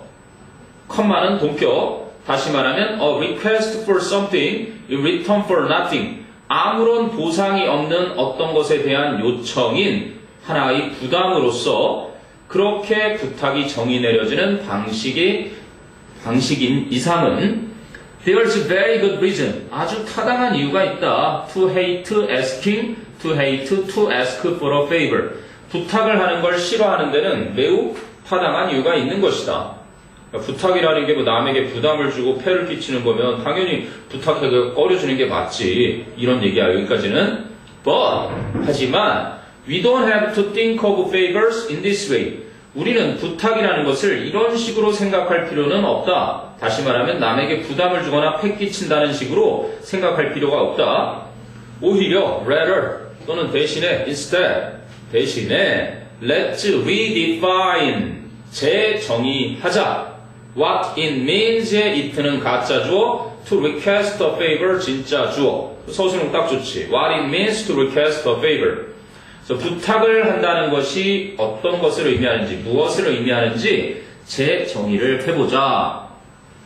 A: 컴마는 동격 다시 말하면 a request for something in return for nothing 아무런 보상이 없는 어떤 것에 대한 요청인 하나의 부담으로서 그렇게 부탁이 정의 내려지는 방식인 이상은 there's very good reason 아주 타당한 이유가 있다 to hate asking to ask for a favor 부탁을 하는 걸 싫어하는 데는 매우 타당한 이유가 있는 것이다. 부탁이라는 게 뭐 남에게 부담을 주고 폐를 끼치는 거면 당연히 부탁하게 꺼려주는 게 맞지. 이런 얘기야 여기까지는. But 하지만 we don't have to think of favors in this way. 우리는 부탁이라는 것을 이런 식으로 생각할 필요는 없다. 다시 말하면 남에게 부담을 주거나 폐 끼친다는 식으로 생각할 필요가 없다. 오히려 rather 또는 대신에 instead 대신에 let's redefine 재정의하자. What it means의 it는 가짜 주어, to request a favor 진짜 주어. 서술은 딱 좋지. What it means to request a favor. 그래서 부탁을 한다는 것이 어떤 것을 의미하는지, 무엇을 의미하는지 재정의를 해보자.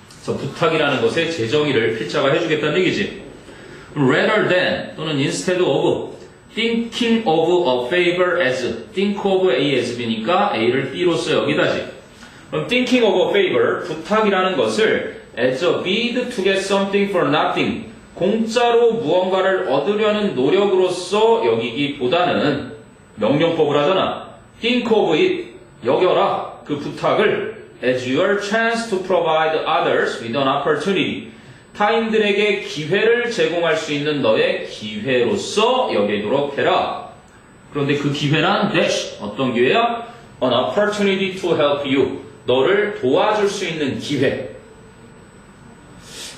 A: 그래서 부탁이라는 것의 재정의를 필자가 해주겠다는 얘기지. Rather than 또는 instead of thinking of a favor as think of A as B니까 A를 B로 써 여기다지. 그럼 thinking of a favor 부탁이라는 것을 as a bid to get something for nothing 공짜로 무언가를 얻으려는 노력으로서 여기기보다는 명령법을 하잖아. think of it 여겨라 그 부탁을 as your chance to provide others with an opportunity 타인들에게 기회를 제공할 수 있는 너의 기회로서 여기도록 해라. 그런데 그 기회는 dash 어떤 기회야? An opportunity to help you 너를 도와줄 수 있는 기회.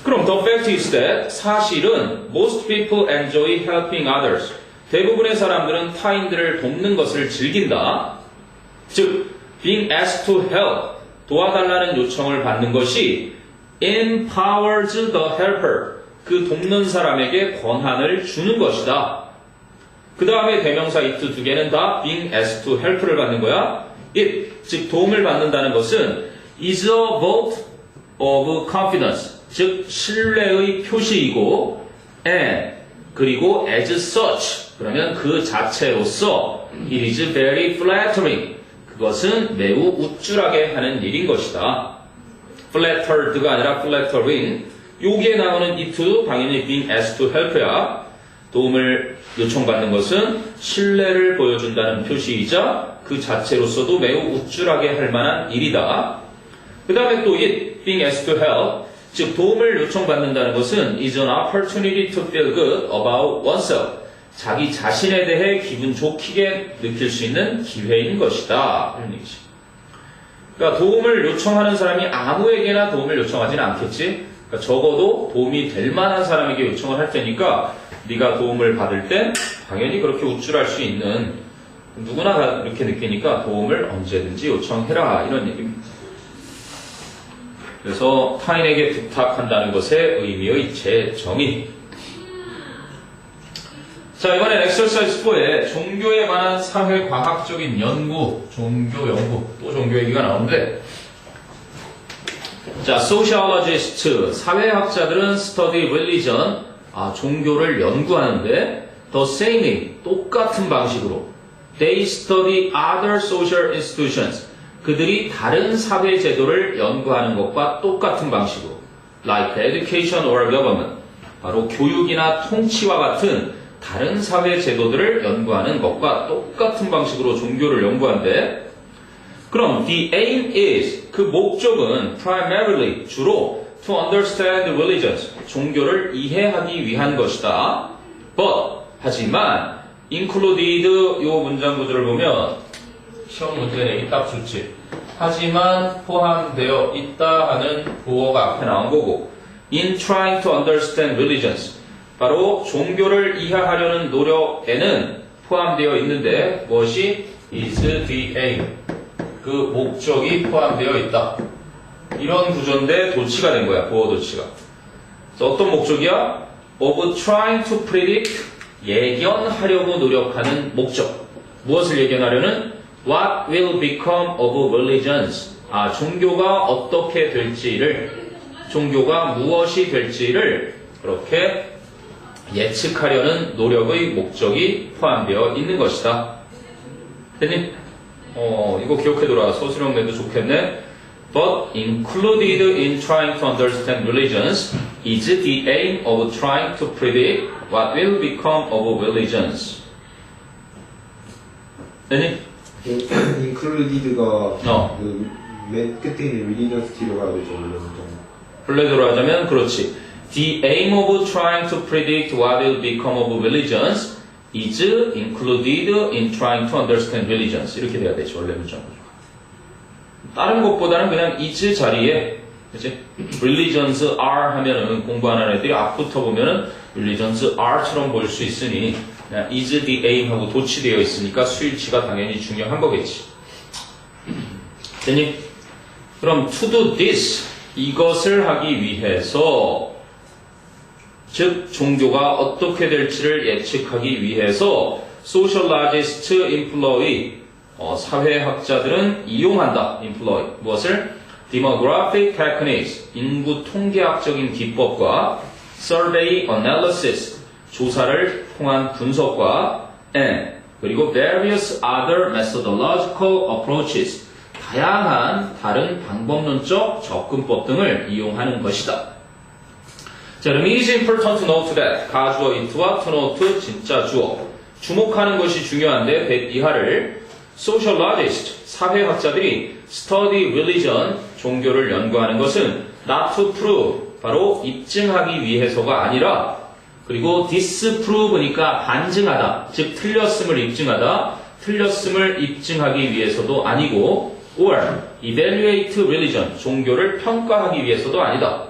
A: 그럼 the fact is that 사실은 most people enjoy helping others. 대부분의 사람들은 타인들을 돕는 것을 즐긴다. 즉, being asked to help, 도와달라는 요청을 받는 것이 empowers the helper, 그 돕는 사람에게 권한을 주는 것이다. 그 다음에 대명사 it 두 개는 다 being asked to help를 받는 거야. it, 즉 도움을 받는다는 것은 is a vote of confidence, 즉 신뢰의 표시이고 and 그리고 as such, 그러면 그 자체로서 it is very flattering, 그것은 매우 우쭐하게 하는 일인 것이다. flattered가 아니라 flattering, 여기에 나오는 it도 당연히 being asked to help야. 도움을 요청받는 것은 신뢰를 보여준다는 표시이자 그 자체로서도 매우 우쭐하게 할 만한 일이다. 그 다음에 또 it, being asked to help, 즉 도움을 요청받는다는 것은 is an opportunity to feel good about oneself, 자기 자신에 대해 기분 좋게 느낄 수 있는 기회인 것이다. 이런 얘기지. 그러니까 도움을 요청하는 사람이 아무에게나 도움을 요청하지는 않겠지. 그러니까 적어도 도움이 될 만한 사람에게 요청을 할 테니까 네가 도움을 받을 땐 당연히 그렇게 우쭐할 수 있는, 누구나 이렇게 느끼니까 도움을 언제든지 요청해라 이런 얘기입니다. 그래서 타인에게 부탁한다는 것의 의미의 재정의. 자, 이번엔 엑서사이즈 4에 종교에 관한 사회과학적인 연구, 종교 연구, 또 종교 얘기가 나오는데, 자, sociologist, 사회학자들은 study religion, 종교를 연구하는데 the same way, 똑같은 방식으로 they study other social institutions, 그들이 다른 사회 제도를 연구하는 것과 똑같은 방식으로 like education or government, 바로 교육이나 통치와 같은 다른 사회 제도들을 연구하는 것과 똑같은 방식으로 종교를 연구하는데, 그럼 the aim is, 그 목적은 primarily, 주로 to understand religions, 종교를 이해하기 위한 것이다. But, 하지만 included 요 문장 구조를 보면 시험 문제 내기 딱 좋지. 하지만 포함되어 있다 하는 보어가 앞에 나온 거고 in trying to understand religions 바로 종교를 이해하려는 노력에는 포함되어 있는데 무엇이 is the aim 그 목적이 포함되어 있다. 이런 구조인데 도치가 된 거야. 보어 도치가. 그래서 어떤 목적이야? of trying to predict 예견하려고 노력하는 목적. 무엇을 예견하려는? What will become of religions? 종교가 어떻게 될지를, 종교가 무엇이 될지를 그렇게 예측하려는 노력의 목적이 포함되어 있는 것이다. 됐니? 이거 기억해둬라. 소수령 내도 좋겠네. But included in trying to understand religions is the aim of trying to predict what will become of religions. 됐니?
D: 인클루디드가 그맨 끝에 있는 리리전스 뒤로 가야 되죠.
A: 블레드로 하자면 그렇지. The aim of trying to predict what will become of religions is included in trying to understand religions. 이렇게 돼야 되죠. 원래 문장은. 다른 것보다는 그냥 is 자리에 그치? religions are 하면은 공부하는 애들이 앞부터 보면은 religions are처럼 볼 수 있으니 그냥 is the aim 하고 도치되어 있으니까 수일치가 당연히 중요한 거겠지. 됐니? 그럼 to do this 이것을 하기 위해서 즉 종교가 어떻게 될지를 예측하기 위해서 sociologist employ 사회학자들은 이용한다. employ 무엇을? demographic techniques 인구 통계학적인 기법과 survey analysis 조사를 통한 분석과 and 그리고 various other methodological approaches 다양한 다른 방법론적 접근법 등을 이용하는 것이다. 자, 그럼 it is important to note that 가주어 it와 to note 진짜 주어 주목하는 것이 중요한데 100 이하를 sociologist 사회학자들이 study religion 종교를 연구하는 것은 not to prove 바로 입증하기 위해서가 아니라 그리고 disprove니까 반증하다 즉 틀렸음을 입증하다 틀렸음을 입증하기 위해서도 아니고 or evaluate religion 종교를 평가하기 위해서도 아니다.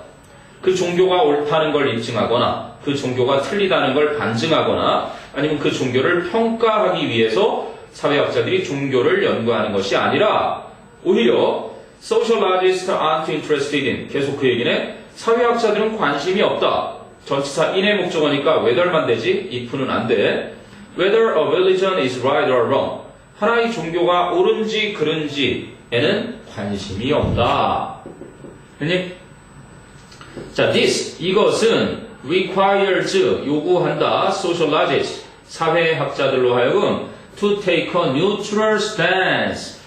A: 그 종교가 옳다는 걸 입증하거나 그 종교가 틀리다는 걸 반증하거나 아니면 그 종교를 평가하기 위해서 사회학자들이 종교를 연구하는 것이 아니라 오히려 sociologists aren't interested in 계속 그 얘기네. 사회학자들은 관심이 없다. 전치사 in의 목적어니까 whether만 되지 if는 안 돼. Whether a religion is right or wrong 하나의 종교가 옳은지 그른지에는 관심이 없다. 됐니? 자, this 이것은 requires 요구한다. sociologists 사회학자들로 하여금 to take a neutral stance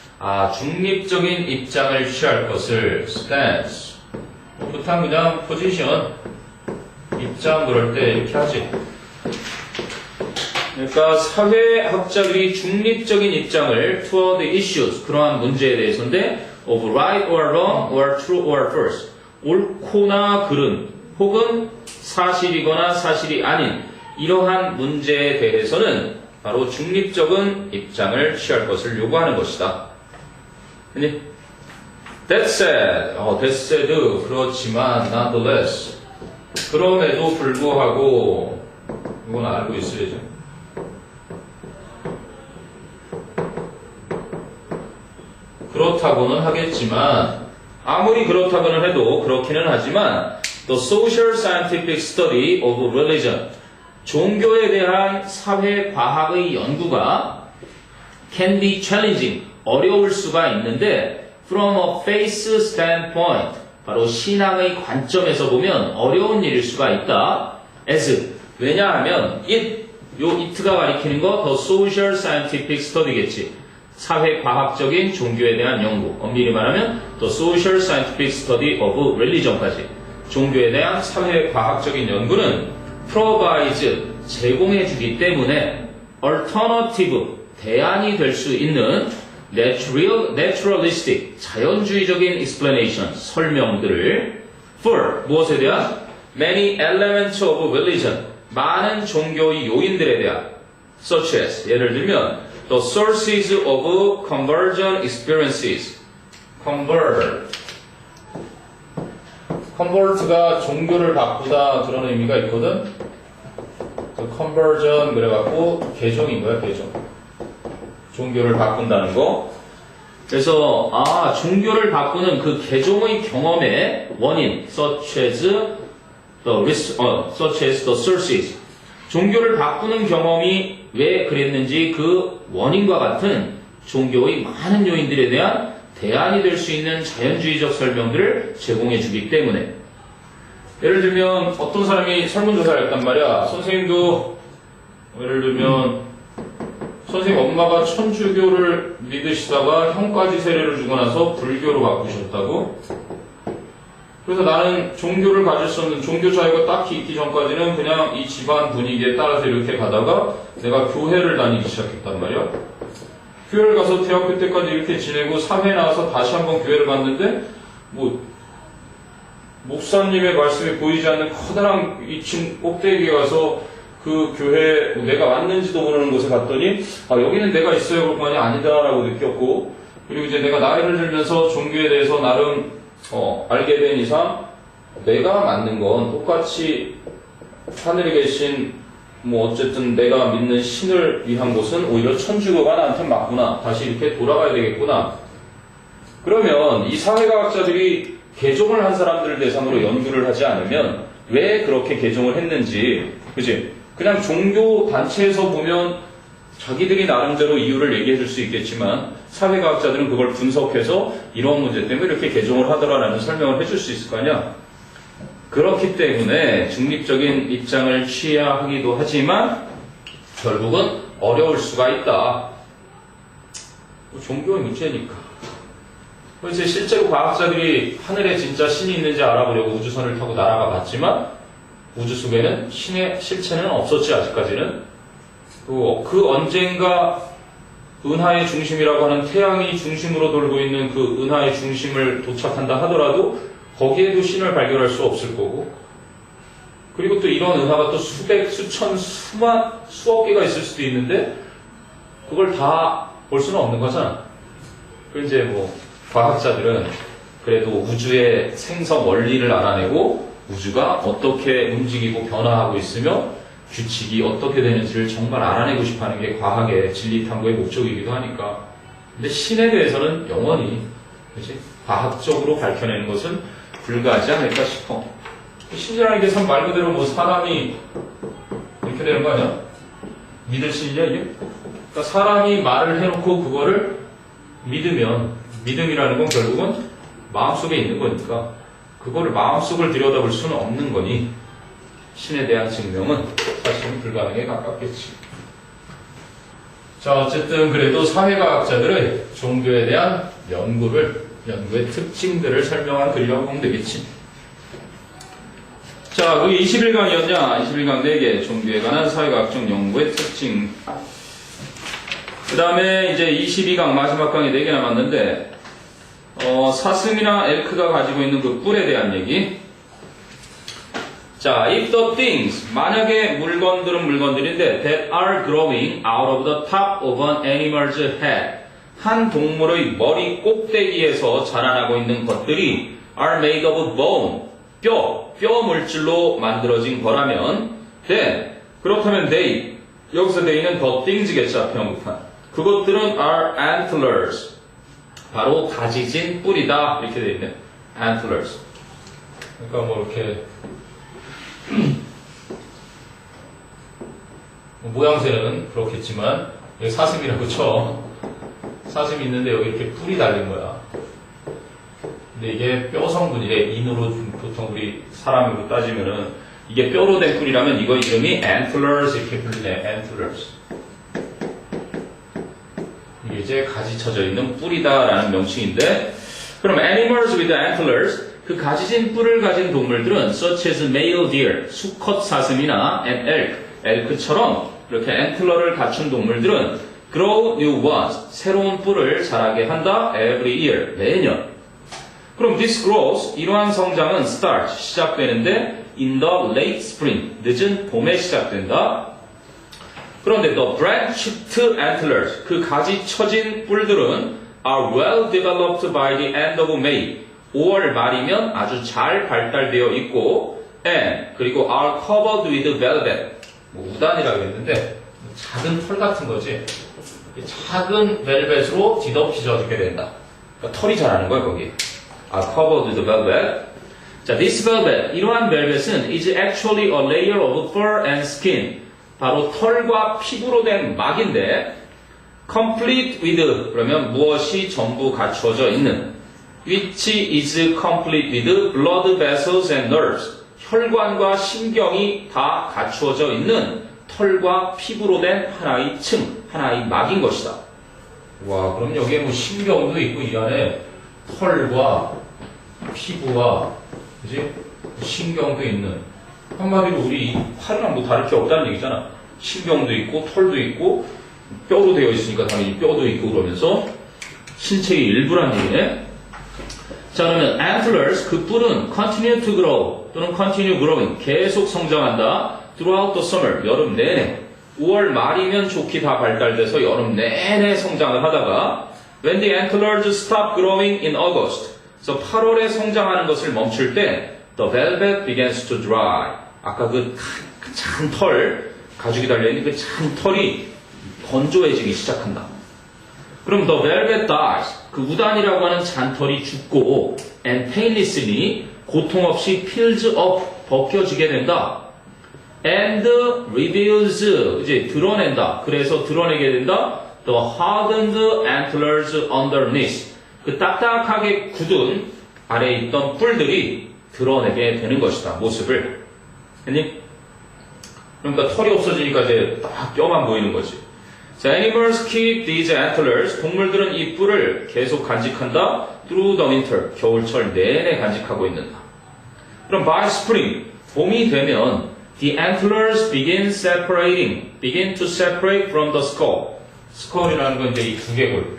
A: 중립적인 입장을 취할 것을 stance 부탄 그냥 포지션 입장 그럴 때 이렇게 하지. 그러니까 사회학자들이 중립적인 입장을 toward the issues 그러한 문제에 대해서인데 of right or wrong or true or false 옳거나 그른 혹은 사실이거나 사실이 아닌 이러한 문제에 대해서는 바로 중립적인 입장을 취할 것을 요구하는 것이다. That said, that said, 그렇지만 nonetheless 그럼에도 불구하고 이건 알고 있어야죠. 그렇다고는 하겠지만 아무리 그렇다고는 해도 그렇기는 하지만 the social scientific study of religion 종교에 대한 사회과학의 연구가 can be challenging 어려울 수가 있는데 from a faith standpoint 바로 신앙의 관점에서 보면 어려운 일일 수가 있다. as 왜냐하면 it가 가리키는 거 the social scientific study겠지. 사회과학적인 종교에 대한 연구 엄밀히 말하면 the social scientific study of religion까지 종교에 대한 사회과학적인 연구는 provides 제공해주기 때문에 alternative 대안이 될 수 있는 naturalistic 자연주의적인 explanation 설명들을 for 무엇에 대한 many elements of religion 많은 종교의 요인들에 대한 such as 예를 들면 the sources of conversion experiences. convert가 종교를 바꾸다 그런 의미가 있거든. 그 conversion 그래갖고 개종인 거야, 개종. 종교를 바꾼다는 거. 그래서 종교를 바꾸는 그 개종의 경험의 원인, such as the sources. 종교를 바꾸는 경험이 왜 그랬는지 그 원인과 같은 종교의 많은 요인들에 대한 대안이 될 수 있는 자연주의적 설명들을 제공해 주기 때문에. 예를 들면 어떤 사람이 설문조사를 했단 말이야. 선생님도 예를 들면 선생님 엄마가 천주교를 믿으시다가 형까지 세례를 주고 나서 불교로 바꾸셨다고. 그래서 나는 종교를 가질 수 없는 종교 자유가 딱히 있기 전까지는 그냥 이 집안 분위기에 따라서 이렇게 가다가 내가 교회를 다니기 시작했단 말이야. 교회를 가서 대학교 때까지 이렇게 지내고 사회 나와서 다시 한번 교회를 갔는데 목사님의 말씀이 보이지 않는 커다란 2층 꼭대기에 가서 그 교회 내가 왔는지도 모르는 곳에 갔더니 여기는 내가 있어야 볼 거 아니다라고 느꼈고, 그리고 이제 내가 나이를 들면서 종교에 대해서 나름 알게 된 이상 내가 맞는 건 똑같이 하늘에 계신 어쨌든 내가 믿는 신을 위한 곳은 오히려 천주교가 나한테 맞구나. 다시 이렇게 돌아가야 되겠구나. 그러면 이 사회과학자들이 개종을 한 사람들을 대상으로 연구를 하지 않으면 왜 그렇게 개종을 했는지, 그지? 그냥 종교 단체에서 보면 자기들이 나름대로 이유를 얘기해 줄 수 있겠지만 사회과학자들은 그걸 분석해서 이런 문제 때문에 이렇게 개종을 하더라라는 설명을 해줄 수 있을 거 아니야? 그렇기 때문에 중립적인 입장을 취해야 하기도 하지만 결국은 어려울 수가 있다. 종교의 문제니까. 이제 실제로 과학자들이 하늘에 진짜 신이 있는지 알아보려고 우주선을 타고 날아가 봤지만 우주 속에는 신의 실체는 없었지, 아직까지는. 또 그 언젠가 은하의 중심이라고 하는 태양이 중심으로 돌고 있는 그 은하의 중심을 도착한다 하더라도 거기에도 신을 발견할 수 없을 거고, 그리고 또 이런 은하가 또 수백, 수천, 수억 개가 있을 수도 있는데 그걸 다 볼 수는 없는 거잖아. 그 이제 과학자들은 그래도 우주의 생성 원리를 알아내고 우주가 어떻게 움직이고 변화하고 있으며 규칙이 어떻게 되는지를 정말 알아내고 싶어하는 게 과학의 진리 탐구의 목적이기도 하니까. 근데 신에 대해서는 영원히 과학적으로 밝혀내는 것은 불가하지 않을까 싶어. 신이라는 게 말 그대로 사람이 이렇게 되는 거 아니야? 믿을 신이냐 이게? 그러니까 사람이 말을 해놓고 그거를 믿으면, 믿음이라는 건 결국은 마음속에 있는 거니까 그거를 마음속을 들여다볼 수는 없는 거니 신에 대한 증명은 사실은 불가능에 가깝겠지. 자, 어쨌든 그래도 사회과학자들의 종교에 대한 연구의 특징들을 설명한 글이라고 보면 되겠지. 자, 그게 21강이었냐? 21강 4개, 종교에 관한 사회과학적 연구의 특징. 그 다음에 이제 22강 마지막 강이 4개 남았는데, 사슴이나 엘크가 가지고 있는 그 뿔에 대한 얘기. 자, if the things, 만약에 물건들은 물건들인데, that are growing out of the top of an animal's head, 한 동물의 머리 꼭대기에서 자라나고 있는 것들이 are made of bone, 뼈 물질로 만들어진 거라면, then, 그렇다면 they, 여기서 they는 the things겠죠, 병판. 그것들은 are antlers, 바로 가지진 뿔이다, 이렇게 되어 있네. antlers. 그러니까 이렇게 모양새는 그렇겠지만 여기 사슴이라고 쳐. 사슴이 있는데 여기 이렇게 뿔이 달린 거야. 근데 이게 뼈 성분이래. 인으로 보통 우리 사람으로 따지면은 이게 뼈로 된 뿔이라면 이거 이름이 antlers 이렇게 불리네. antlers. 이게 이제 가지 쳐져 있는 뿔이다라는 명칭인데, 그럼 animals with antlers, 그 가지진 뿔을 가진 동물들은 such as male deer, 수컷 사슴이나 and elk, 엘크처럼 이렇게 antler를 갖춘 동물들은 grow new ones, 새로운 뿔을 자라게 한다 every year, 매년. 그럼 this growth, 이러한 성장은 start, 시작되는데 in the late spring, 늦은 봄에 시작된다. 그런데 the branched antlers, 그 가지 처진 뿔들은 are well developed by the end of May. 5월 말이면 아주 잘 발달되어 있고 and 그리고 are covered with velvet. 뭐 우단이라고 했는데 작은 털 같은 거지. 작은 벨벳으로 뒤덮여지게 된다. 그러니까 털이 자라는 거야 거기. are covered with velvet. 자, this velvet, 이러한 벨벳은 is actually a layer of fur and skin. 바로 털과 피부로 된 막인데 complete with 그러면 무엇이 전부 갖추어져 있는 which is complete with blood vessels and nerves. 혈관과 신경이 다 갖추어져 있는 털과 피부로 된 하나의 층, 하나의 막인 것이다. 와, 그럼 여기에 뭐 신경도 있고 이 안에 털과 피부와 그지? 신경도 있는 한마디로 우리 팔이랑 뭐 다를 게 없다는 얘기잖아. 신경도 있고 털도 있고 뼈로 되어 있으니까 당연히 뼈도 있고 그러면서 신체의 일부란 얘기네. 자, 그러면 antlers, 그 뿔은 continue to grow 또는 continue growing, 계속 성장한다. throughout the summer, 여름 내내. 5월 말이면 좋게 다 발달돼서 여름 내내 성장을 하다가 when the antlers stop growing in August, 그래서 8월에 성장하는 것을 멈출 때 the velvet begins to dry. 아까 그 잔털, 가죽이 달려있는 그 잔털이 건조해지기 시작한다. 그럼 the velvet dies. 그 우단이라고 하는 잔털이 죽고 and painlessly 고통 없이 peels up 벗겨지게 된다. and reveals 이제 드러낸다. 그래서 드러내게 된다. the hardened antlers underneath. 그 딱딱하게 굳은 아래에 있던 뿔들이 드러내게 되는 것이다. 모습을. 아니? 그러니까 털이 없어지니까 이제 딱 뼈만 보이는 거지. 자, animals keep these antlers. 동물들은 이 뿔을 계속 간직한다. through the winter. 겨울철 내내 간직하고 있는다. 그럼 by spring. 봄이 되면 the antlers begin to separate from the skull. skull이라는 건 이제 이 두개골.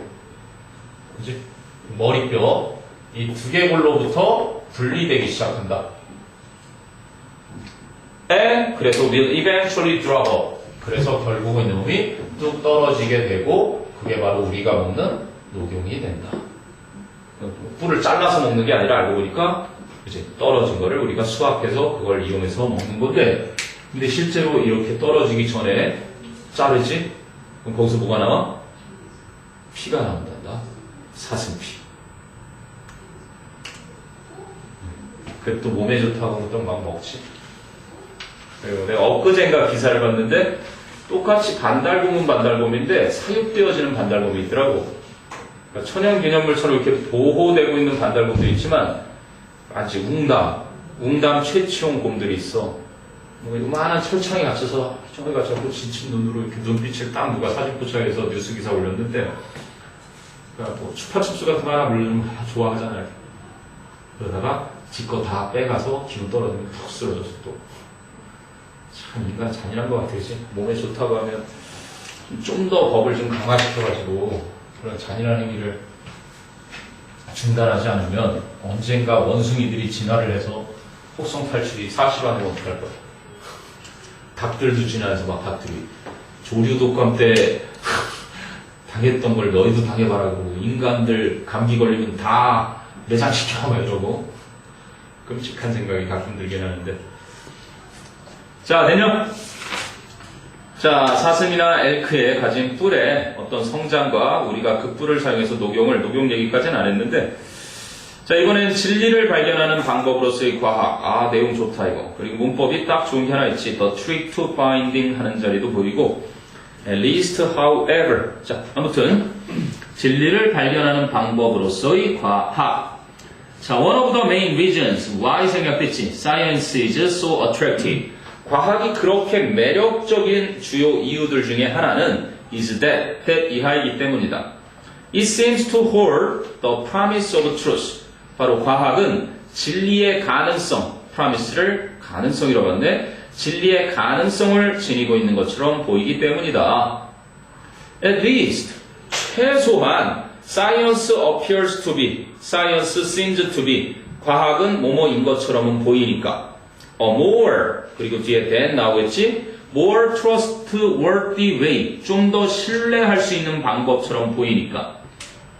A: 그지? 머리뼈. 이 두개골로부터 분리되기 시작한다. and 그래서 will eventually drop off. 그래서 결국은 놈이 뚝 떨어지게 되고 그게 바로 우리가 먹는 녹용이 된다. 뿔을 잘라서 먹는 게 아니라 알고 보니까 이제 떨어진 거를 우리가 수확해서 그걸 이용해서 먹는 건데, 근데 실제로 이렇게 떨어지기 전에 자르지? 그럼 거기서 뭐가 나와? 피가 나온단다. 사슴피. 그래 또 몸에 좋다고 또 막 먹지. 그리고 내가 엊그젠가 기사를 봤는데 똑같이 반달곰인데 사육되어지는 반달곰이 있더라고. 그러니까 천연기념물처럼 이렇게 보호되고 있는 반달곰도 있지만 아직 웅담 최치용 곰들이 있어. 뭐 요만한 철창에 갇혀서 저기가 자꾸 진친 눈으로 이렇게 눈빛을 딱 누가 사진 포착해서 뉴스 기사 올렸는데, 그러니까 뭐 추파춥스 같은 거 하나 물리면 좋아하잖아요. 그러다가 지껏 다 빼가서 기운 떨어지면 푹 쓰러져서 또. 참 인간 잔인한 것 같아지. 몸에 좋다고 하면 좀 더 법을 좀 강화시켜가지고 그런 잔인한 행위를 중단하지 않으면 언젠가 원숭이들이 진화를 해서 혹성 탈출이 사실화되면 어떡할 거야. 닭들도 진화해서 막 닭들이 조류 독감 때 당했던 걸 너희도 당해봐라 그러고 인간들 감기 걸리면 다 매장시켜 막 이러고 끔찍한 생각이 가끔 들긴 하는데. 자, 내년. 자, 사슴이나 엘크의 가진 뿔의 어떤 성장과 우리가 그 뿔을 사용해서 녹용 얘기까지는 안 했는데, 자, 이번엔 진리를 발견하는 방법으로서의 과학. 아, 내용 좋다 이거. 그리고 문법이 딱 좋은 게 하나 있지. The trick to finding 하는 자리도 보이고, at least however. 자, 아무튼 진리를 발견하는 방법으로서의 과학. 자, one of the main reasons why 생각됐지. Science is so attractive. 과학이 그렇게 매력적인 주요 이유들 중에 하나는 is that 이하이기 때문이다. It seems to hold the promise of truth. 바로 과학은 진리의 가능성, promise를 가능성이라고 하는데 진리의 가능성을 지니고 있는 것처럼 보이기 때문이다. At least, 최소한 science appears to be, science seems to be, 과학은 뭐뭐인 것처럼은 보이니까. more, 그리고 뒤에 than 나오겠지? more trustworthy way, 좀 더 신뢰할 수 있는 방법처럼 보이니까.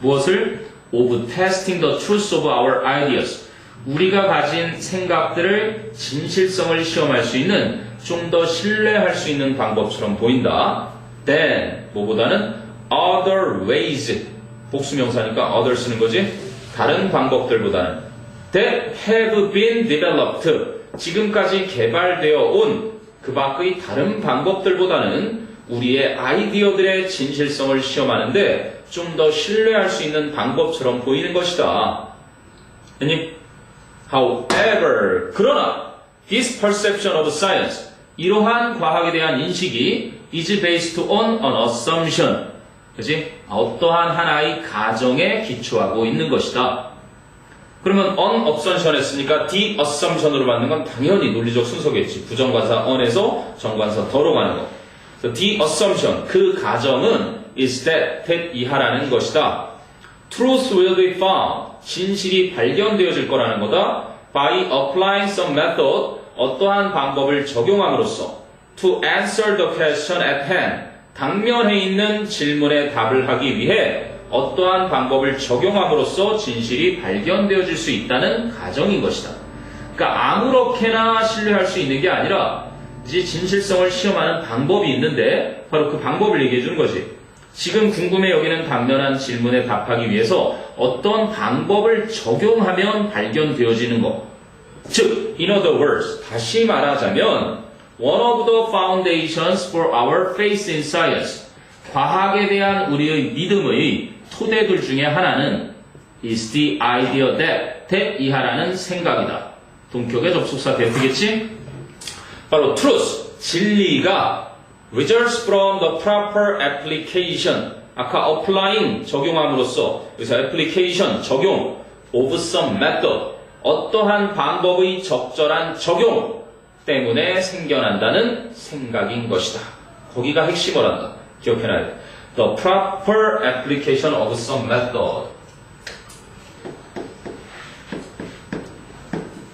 A: 무엇을? of testing the truth of our ideas. 우리가 가진 생각들을 진실성을 시험할 수 있는 좀 더 신뢰할 수 있는 방법처럼 보인다. then 뭐보다는 other ways 복수명사니까 other 쓰는 거지. 다른 방법들보다는 that have been developed 지금까지 개발되어 온 그 밖의 다른 방법들보다는 우리의 아이디어들의 진실성을 시험하는데 좀 더 신뢰할 수 있는 방법처럼 보이는 것이다. 아니, however, 그러나 this perception of science 이러한 과학에 대한 인식이 is based on an assumption 그치? 어떠한 하나의 가정에 기초하고 있는 것이다. 그러면 on assumption 했으니까 the assumption으로 받는 건 당연히 논리적 순서겠지. 부정관사 on에서 정관사 더로 가는 거. So the assumption, 그 가정은 is that 이하라는 것이다. Truth will be found, 진실이 발견되어질 거라는 거다. By applying some method, 어떠한 방법을 적용함으로써 to answer the question at hand, 당면에 있는 질문에 답을 하기 위해 어떠한 방법을 적용함으로써 진실이 발견되어질 수 있다는 가정인 것이다. 그러니까 아무렇게나 신뢰할 수 있는 게 아니라 이제 진실성을 시험하는 방법이 있는데 바로 그 방법을 얘기해 주는 거지. 지금 궁금해 여기는 당면한 질문에 답하기 위해서 어떤 방법을 적용하면 발견되어지는 것. 즉, in other words, 다시 말하자면 one of the foundations for our faith in science, 과학에 대한 우리의 믿음의 토대들 중에 하나는 is the idea that 이하라는 생각이다. 동격의 접속사 that겠지? 바로 truth, 진리가 results from the proper application. 아까 applying, 적용함으로써 여기서 application, 적용 of some method, 어떠한 방법의 적절한 적용 때문에 생겨난다는 생각인 것이다. 거기가 핵심을 한다. 기억해놔야 돼. The proper application of some method.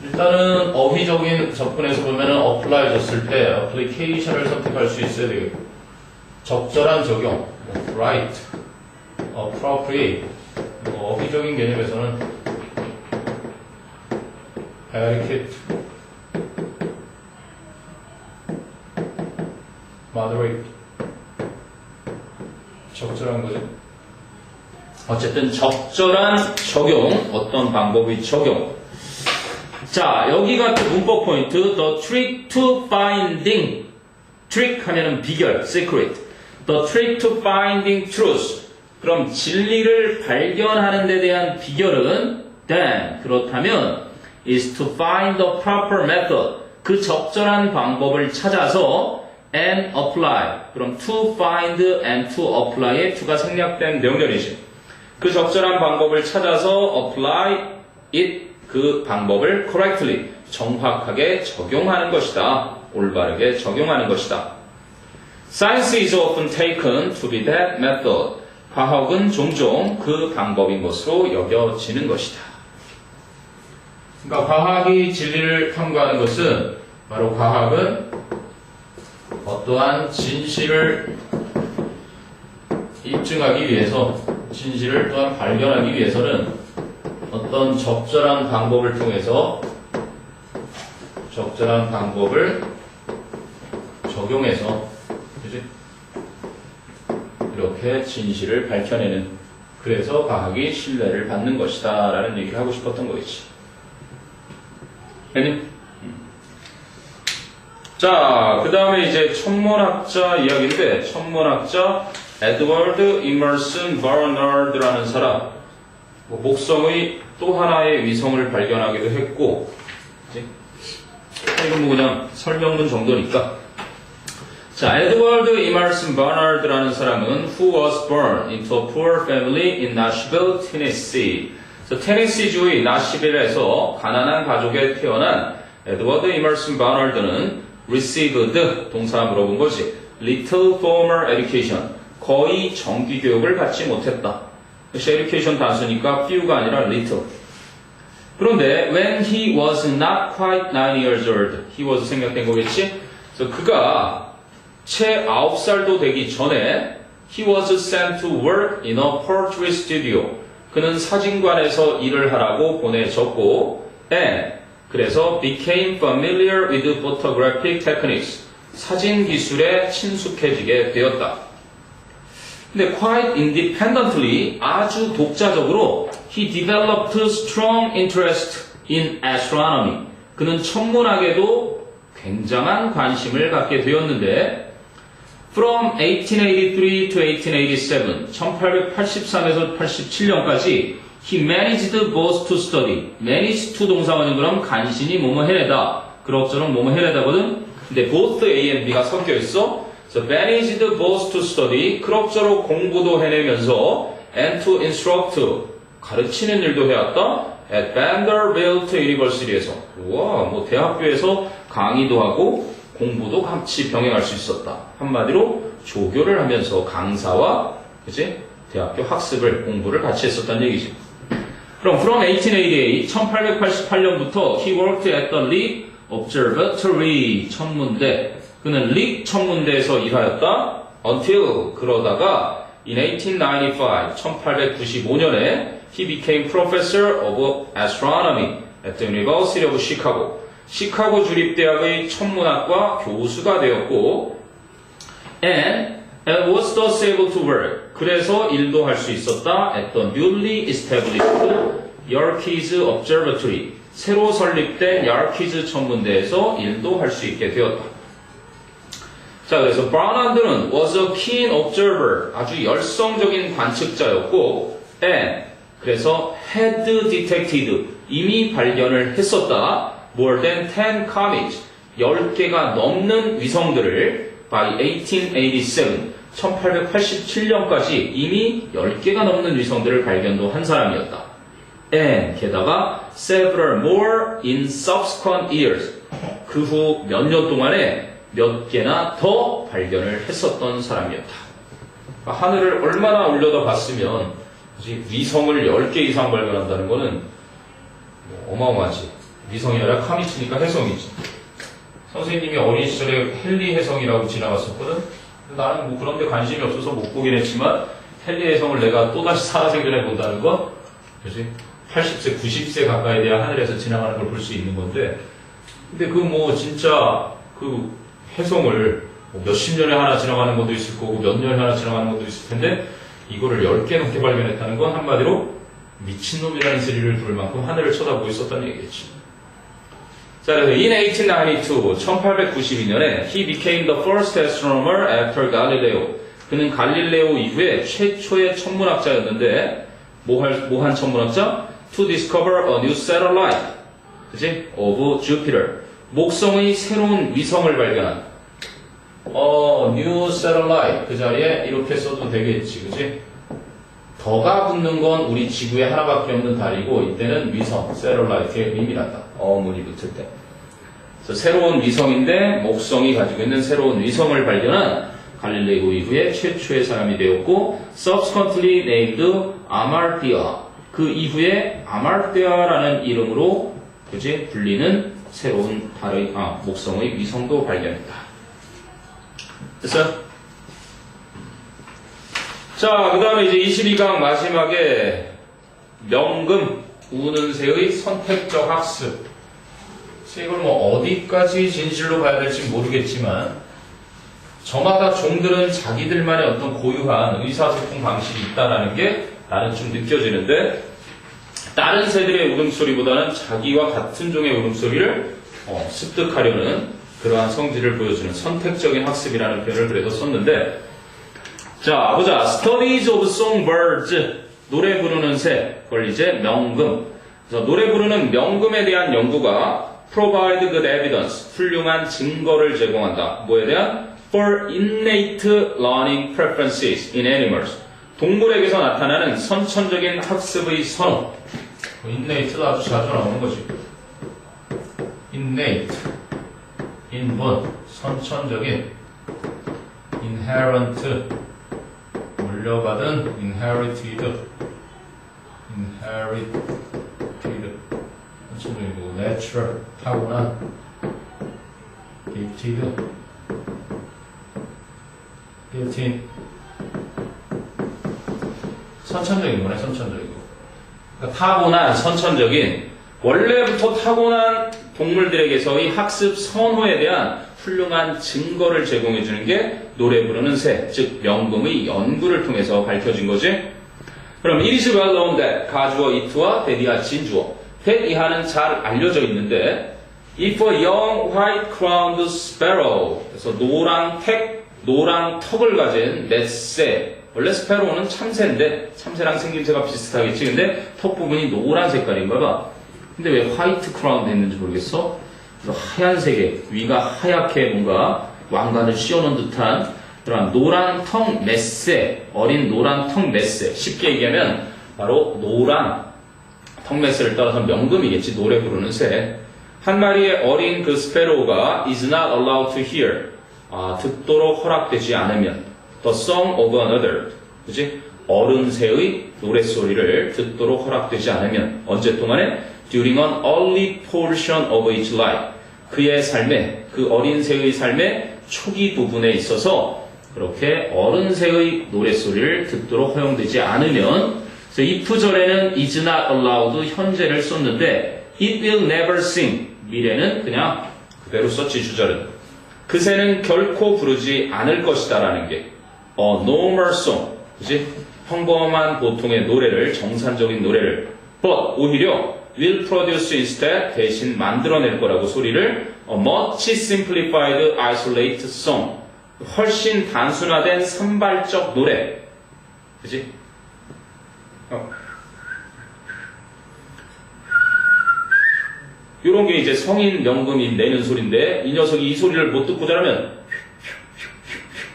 A: 일단은 어휘적인 접근에서 보면은 apply 줬을 때 application을 선택할 수 있어야 되겠고 적절한 적용, right, appropriate. 어휘적인 개념에서는 adequate, moderate. 적절한 거죠. 어쨌든 적절한 적용, 어떤 방법의 적용. 자, 여기가 또 문법 포인트. The trick to finding. trick 하면은 비결, secret. The trick to finding truth. 그럼 진리를 발견하는 데 대한 비결은 then, 그렇다면 is to find the proper method. 그 적절한 방법을 찾아서 and apply. 그럼 to find and to apply의 to가 생략된 명령이지. 그 적절한 방법을 찾아서 apply it, 그 방법을 correctly, 정확하게 적용하는 것이다. 올바르게 적용하는 것이다. Science is often taken to be that method. 과학은 종종 그 방법인 것으로 여겨지는 것이다. 그러니까 과학이 진리를 탐구하는 것은 바로 과학은 어떠한 진실을 입증하기 위해서, 진실을 또한 발견하기 위해서는 어떤 적절한 방법을 통해서 적절한 방법을 적용해서 그치? 이렇게 진실을 밝혀내는, 그래서 과학이 신뢰를 받는 것이다 라는 얘기를 하고 싶었던 거겠지. 아니? 자, 그 다음에 이제 천문학자 이야기인데, 천문학자 에드워드 이머슨 버너드라는 사람, 목성의 또 하나의 위성을 발견하기도 했고, 이건 뭐 그냥 설명문 정도니까. 자, 에드워드 이머슨 버너드라는 사람은 who was born into a poor family in Nashville, Tennessee. 테네시주의 나시빌에서 가난한 가족에 태어난 에드워드 이머슨 버너드는 received, 동사 물어본 거지. little formal education, 거의 정기 교육을 받지 못했다. 역시 education 단수니까 few가 아니라 little. 그런데 when he was not quite 9 years old, he was 생략된 거겠지? 그래서 그가 채 9살도 되기 전에 he was sent to work in a portrait studio. 그는 사진관에서 일을 하라고 보내졌고 and 그래서 became familiar with photographic techniques. 사진 기술에 친숙해지게 되었다. 근데 quite independently 아주 독자적으로 he developed strong interest in astronomy. 그는 천문학에도 굉장한 관심을 갖게 되었는데 from 1883 to 1887, 1883에서 87년까지 he managed both to study. manage to 동사원은 그럼 간신히 뭐뭐 해내다. 그럭저럭 뭐뭐 해내다거든. 근데 both A and B가 섞여 있어. So managed both to study. 그럭저럭 공부도 해내면서 and to instruct. 가르치는 일도 해왔다. at Vanderbilt University에서. 우와, 뭐 대학교에서 강의도 하고 공부도 같이 병행할 수 있었다. 한마디로 조교를 하면서 강사와 그치? 대학교 학습을 공부를 같이 했었다는 얘기지. 그럼 from 1888, 1888년부터 he worked at the Lick Observatory 천문대. 그는 릭 천문대에서 일하였다. until 그러다가 in 1895, 1895년에 he became professor of astronomy at the University of Chicago. 시카고 주립대학의 천문학과 교수가 되었고 and was thus able to work. 그래서 일도 할 수 있었다. at the newly established Yerkes Observatory. 새로 설립된 야르키즈 천문대에서 일도 할 수 있게 되었다. 자, 그래서 바나드는 was a keen observer. 아주 열성적인 관측자였고 and 그래서 had detected. 이미 발견을 했었다. more than 10 comets. 10개가 넘는 위성들을 by 1887. 1887년까지 이미 10개가 넘는 위성들을 발견도 한 사람이었다. and 게다가 several more in subsequent years. 그 후 몇 년 동안에 몇 개나 더 발견을 했었던 사람이었다. 하늘을 얼마나 올려다 봤으면 위성을 10개 이상 발견한다는 거는 어마어마하지. 위성이 아니라 카미치니까 혜성이지. 선생님이 어린 시절에 헨리 혜성이라고 지나갔었거든. 나는 뭐 그런 데 관심이 없어서 못 보긴 했지만 헨리 혜성을 내가 또다시 살아생전에 본다는 건 그지? 80세, 90세 가까이 돼야 하늘에서 지나가는 걸 볼 수 있는 건데 근데 그 뭐 진짜 그 혜성을 뭐 몇십 년에 하나 지나가는 것도 있을 거고 몇 년에 하나 지나가는 것도 있을 텐데 이거를 10개 넘게 발견했다는 건 한마디로 미친놈이라는 소리를 부를 만큼 하늘을 쳐다보고 있었다는 얘기겠지. 자, 그래서 in 1892, 1892년에 he became the first astronomer after Galileo. 그는 갈릴레오 이후에 최초의 천문학자였는데 뭐 한 천문학자? To discover a new satellite. 그치? Of Jupiter. 목성의 새로운 위성을 발견한. new satellite. 그 자리에 이렇게 써도 되겠지. 그치? 더가 붙는 건 우리 지구에 하나밖에 없는 달이고 이때는 위성, satellite의 의미란다. 어문이 붙을 때. 그래서 새로운 위성인데 목성이 가지고 있는 새로운 위성을 발견한 갈릴레오 이후에 최초의 사람이 되었고 subsequently named Amartya. 그 이후에 아마르테아라는 이름으로 그지 불리는 새로운 달의 목성의 위성도 발견했다. 됐어요? 자, 그 다음에 이제 22강 마지막에 명금 우는 새의 선택적 학습. 이걸 뭐 어디까지 진실로 봐야 될지 모르겠지만 저마다 종들은 자기들만의 어떤 고유한 의사소통 방식이 있다는 게 나는 좀 느껴지는데 다른 새들의 울음소리보다는 자기와 같은 종의 울음소리를 습득하려는 그러한 성질을 보여주는 선택적인 학습이라는 표현을 그래서 썼는데 자, 보자. Studies of songbirds. 노래 부르는 새. 그걸 이제 명금. 그래서 노래 부르는 명금에 대한 연구가 provide good evidence. 훌륭한 증거를 제공한다. 뭐에 대한? For innate learning preferences in animals. 동물에게서 나타나는 선천적인 학습의 선호. innate도 아주 자주 나오는 거지. innate. 인본. 선천적인. inherent. 물려받은 inherited 선천적이고 natural 타고난 gifted built-in. 선천적인 거네, 선천적인 거. 그러니까 타고난, 선천적인, 원래부터 타고난 동물들에게서의 학습 선호에 대한 훌륭한 증거를 제공해주는 게 노래 부르는 새, 즉 명금의 연구를 통해서 밝혀진 거지. 그럼 it is well known that 가주어 it와 대디아 진주어 that 이하는 잘 알려져 있는데 if a young white-crowned sparrow 그래서 노랑 턱을 가진 넷새 원래 스패로우는 참새인데 참새랑 생김새가 비슷하겠지. 근데 턱 부분이 노란 색깔인가 봐. 근데 왜 화이트 크라운 했는지 모르겠어? 하얀색에 위가 하얗게 뭔가 왕관을 씌워놓은 듯한 그런 노란 턱 맷새, 어린 노란 턱 맷새. 쉽게 얘기하면 바로 노란 턱 맷새를 따라서 명금이겠지. 노래 부르는 새. 한 마리의 어린 그 스패로우가 is not allowed to hear. 듣도록 허락되지 않으면 the song of another. 그치? 어른 새의 노랫소리를 듣도록 허락되지 않으면 언제 동안에 during an early portion of its life. 그의 삶에, 그 어린 새의 삶의 초기 부분에 있어서 그렇게 어른 새의 노랫소리를 듣도록 허용되지 않으면 그래서 if 절에는 is not allowed 현재를 썼는데 it will never sing 미래는 그냥 그대로 썼지 주절은 그 새는 결코 부르지 않을 것이다 라는 게 a normal song 그치? 평범한 보통의 노래를 정상적인 노래를 but 오히려 will produce instead 대신 만들어낼 거라고 소리를 a much simplified isolate song 훨씬 단순화된 산발적 노래 그치? 요런 게 이제 성인 명금이 내는 소리인데 이 녀석이 이 소리를 못 듣고 자라면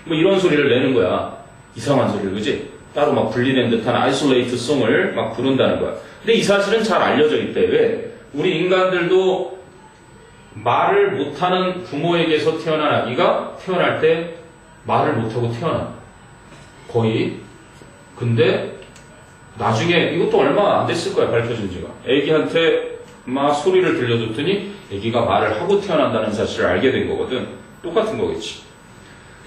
A: 뭐 이런 소리를 내는 거야. 이상한 소리를 그치? 따로 막 분리된 듯한 아이솔레이트 송을 막 부른다는 거야. 근데 이 사실은 잘 알려져 있대. 왜? 우리 인간들도 말을 못하는 부모에게서 태어난 아기가 태어날 때 말을 못하고 태어나. 거의. 근데 나중에 이것도 얼마 안 됐을 거야. 밝혀진 지가. 아기한테 막 소리를 들려줬더니 아기가 말을 하고 태어난다는 사실을 알게 된 거거든. 똑같은 거겠지.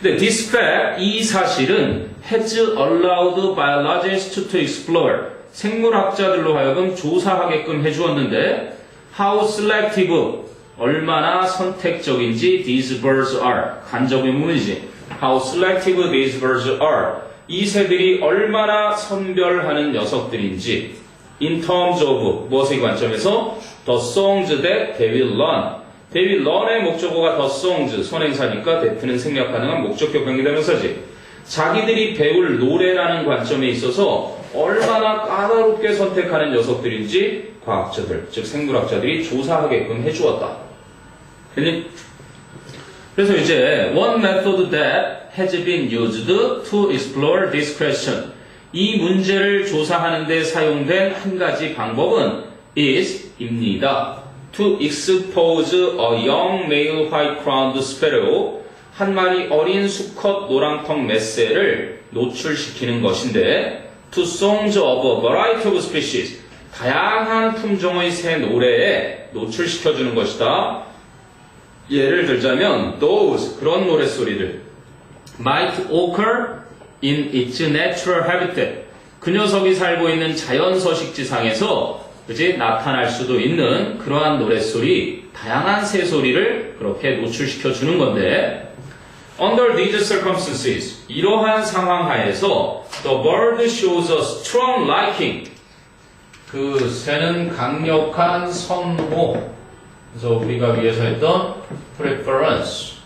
A: 근데 this fact, 이 사실은 has allowed biologists to explore 생물학자들로 하여금 조사하게끔 해주었는데 how selective 얼마나 선택적인지 these birds are 간접 의문이지 how selective these birds are 이 새들이 얼마나 선별하는 녀석들인지 in terms of 무엇의 관점에서 the songs that they will learn they will learn의 목적어가 the songs 선행사니까 that는 생략 가능한 목적격 관계대명사지 자기들이 배울 노래라는 관점에 있어서 얼마나 까다롭게 선택하는 녀석들인지 과학자들, 즉 생물학자들이 조사하게끔 해주었다. 그래서 이제 one method that has been used to explore this question. 이 문제를 조사하는 데 사용된 한 가지 방법은 입니다. To expose a young male white-crowned sparrow 한 마리 어린 수컷 노랑턱 맷새를 노출시키는 것인데 to songs of a variety of species 다양한 품종의 새 노래에 노출시켜주는 것이다. 예를 들자면 those 그런 노랫소리들 might occur in its natural habitat 그 녀석이 살고 있는 자연 서식지상에서 그지 나타날 수도 있는 그러한 노랫소리 다양한 새소리를 그렇게 노출시켜주는 건데 Under these circumstances, 이러한 상황 하에서 the bird shows a strong liking. 그 새는 강력한 선호. 그래서 우리가 위에서 했던 preference.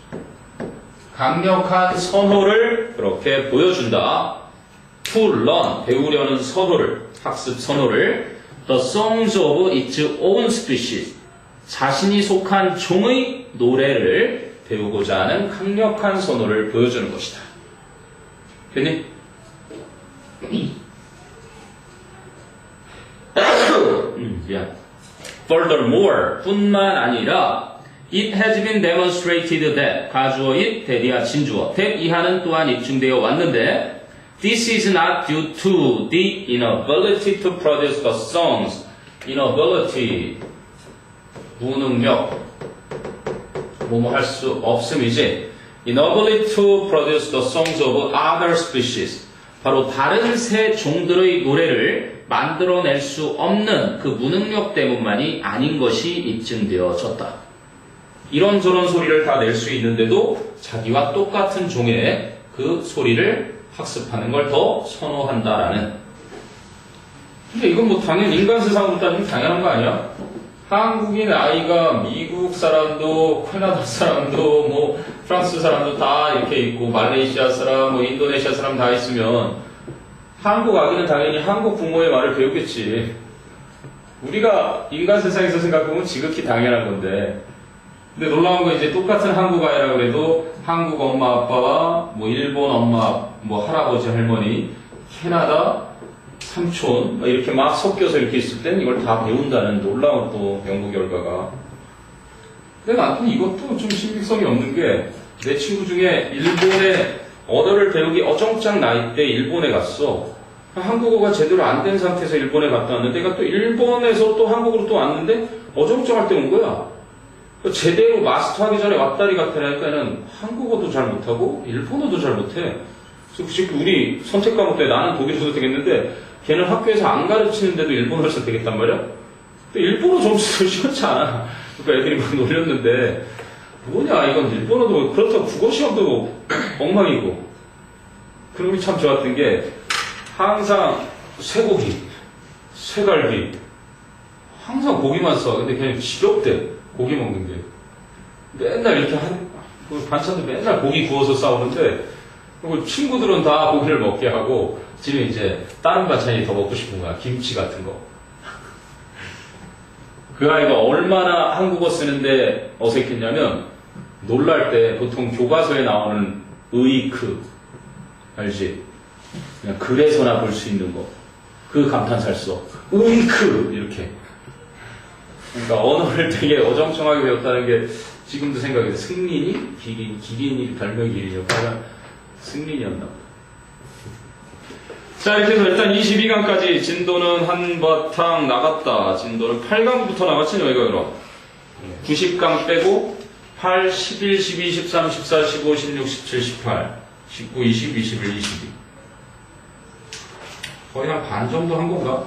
A: 강력한 선호를 그렇게 보여준다. To learn, 배우려는 선호를, 학습 선호를 the songs of its own species. 자신이 속한 종의 노래를 배우고자 하는 강력한 선호를 보여주는 것이다. 됐니? 미안. Furthermore, 뿐만 아니라 it has been demonstrated that 가주어 it, 대디아 진주어 that 이하는 또한 입증되어 왔는데 this is not due to the inability to produce the songs. inability, 무능력 뭐뭐 할 수 없음이지 inability to produce the songs of other species. 바로 다른 새 종들의 노래를 만들어낼 수 없는 그 무능력 때문만이 아닌 것이 입증되어졌다. 이런저런 소리를 다 낼 수 있는데도 자기와 똑같은 종의 그 소리를 학습하는 걸 더 선호한다라는. 근데 이건 뭐 당연히 인간 세상으로 따지면 당연한 거 아니야? 한국인 아이가 미국 사람도, 캐나다 사람도, 뭐 프랑스 사람도 다 이렇게 있고, 말레이시아 사람, 뭐 인도네시아 사람 다 있으면 한국 아기는 당연히 한국 부모의 말을 배우겠지. 우리가 인간 세상에서 생각해보면 지극히 당연한 건데. 근데 놀라운 건 이제 똑같은 한국 아이라 그래도 한국 엄마 아빠와 뭐 일본 엄마, 뭐 할아버지 할머니, 캐나다 삼촌 이렇게 막 섞여서 이렇게 있을 때는 이걸 다 배운다는 놀라운 또 연구 결과가. 근데 나는 이것도 좀 신빙성이 없는 게 내 친구 중에 일본에 언어를 배우기 어정쩡 나이 때 일본에 갔어. 한국어가 제대로 안 된 상태에서 일본에 갔다 왔는데 얘가 또 일본에서 또 한국으로 또 왔는데 어정쩡할 때 온 거야. 제대로 마스터하기 전에 왔다리 갔다리니까는 한국어도 잘 못하고 일본어도 잘 못해. 그래서 지금 우리 선택 과목 때 나는 독일어도 되겠는데 걔는 학교에서 안 가르치는데도 일본어를 써도 되겠단 말이야? 근데 일본어 점수도 시원치 않아. 그러니까 애들이 막 놀렸는데 뭐냐 이건 일본어도 그렇다고 국어 시험도 엉망이고. 그리고 참 좋았던 게 항상 쇠고기, 쇠갈비 항상 고기만 써. 근데 걔는 지겹대 고기 먹는 게. 맨날 이렇게 그 반찬도 맨날 고기 구워서 싸우는데 그리고 친구들은 다 고기를 먹게 하고 지금 이제 다른 반찬이 더 먹고 싶은 거야. 김치 같은 거. 그 아이가 얼마나 한국어 쓰는데 어색했냐면 놀랄 때 보통 교과서에 나오는 의크 알지? 그냥 글에서나 볼 수 있는 거. 그 감탄사를 써. 의크 이렇게. 그러니까 언어를 되게 어정쩡하게 배웠다는 게 지금도 생각이 돼. 승린이? 기린이 별명이 기린이었다가 승린이었나 보다. 자, 이렇게 해서 일단 22강까지 진도는 한바탕 나갔다. 진도는 8강부터 나갔지, 너희가 그럼. 90강 빼고 8, 11, 12, 13, 14, 15, 16, 17, 18, 19, 20, 21, 22. 거의 한 반 정도 한 건가?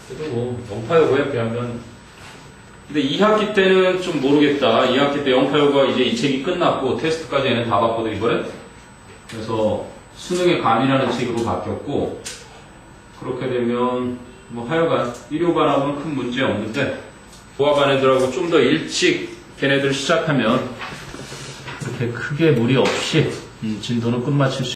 A: 그래도 뭐, 영파여고에 비하면. 근데 2학기 때는 좀 모르겠다. 2학기 때 영파여고가 이제 이 책이 끝났고, 테스트까지 얘는 다 봤거든, 이번에. 그래서, 수능의 감이라는 책으로 바뀌었고, 그렇게 되면, 뭐 하여간, 1호반하고는 큰 문제 없는데, 보아반 애들하고 좀 더 일찍 걔네들 시작하면, 그렇게 크게 무리 없이, 진도는 끝마칠 수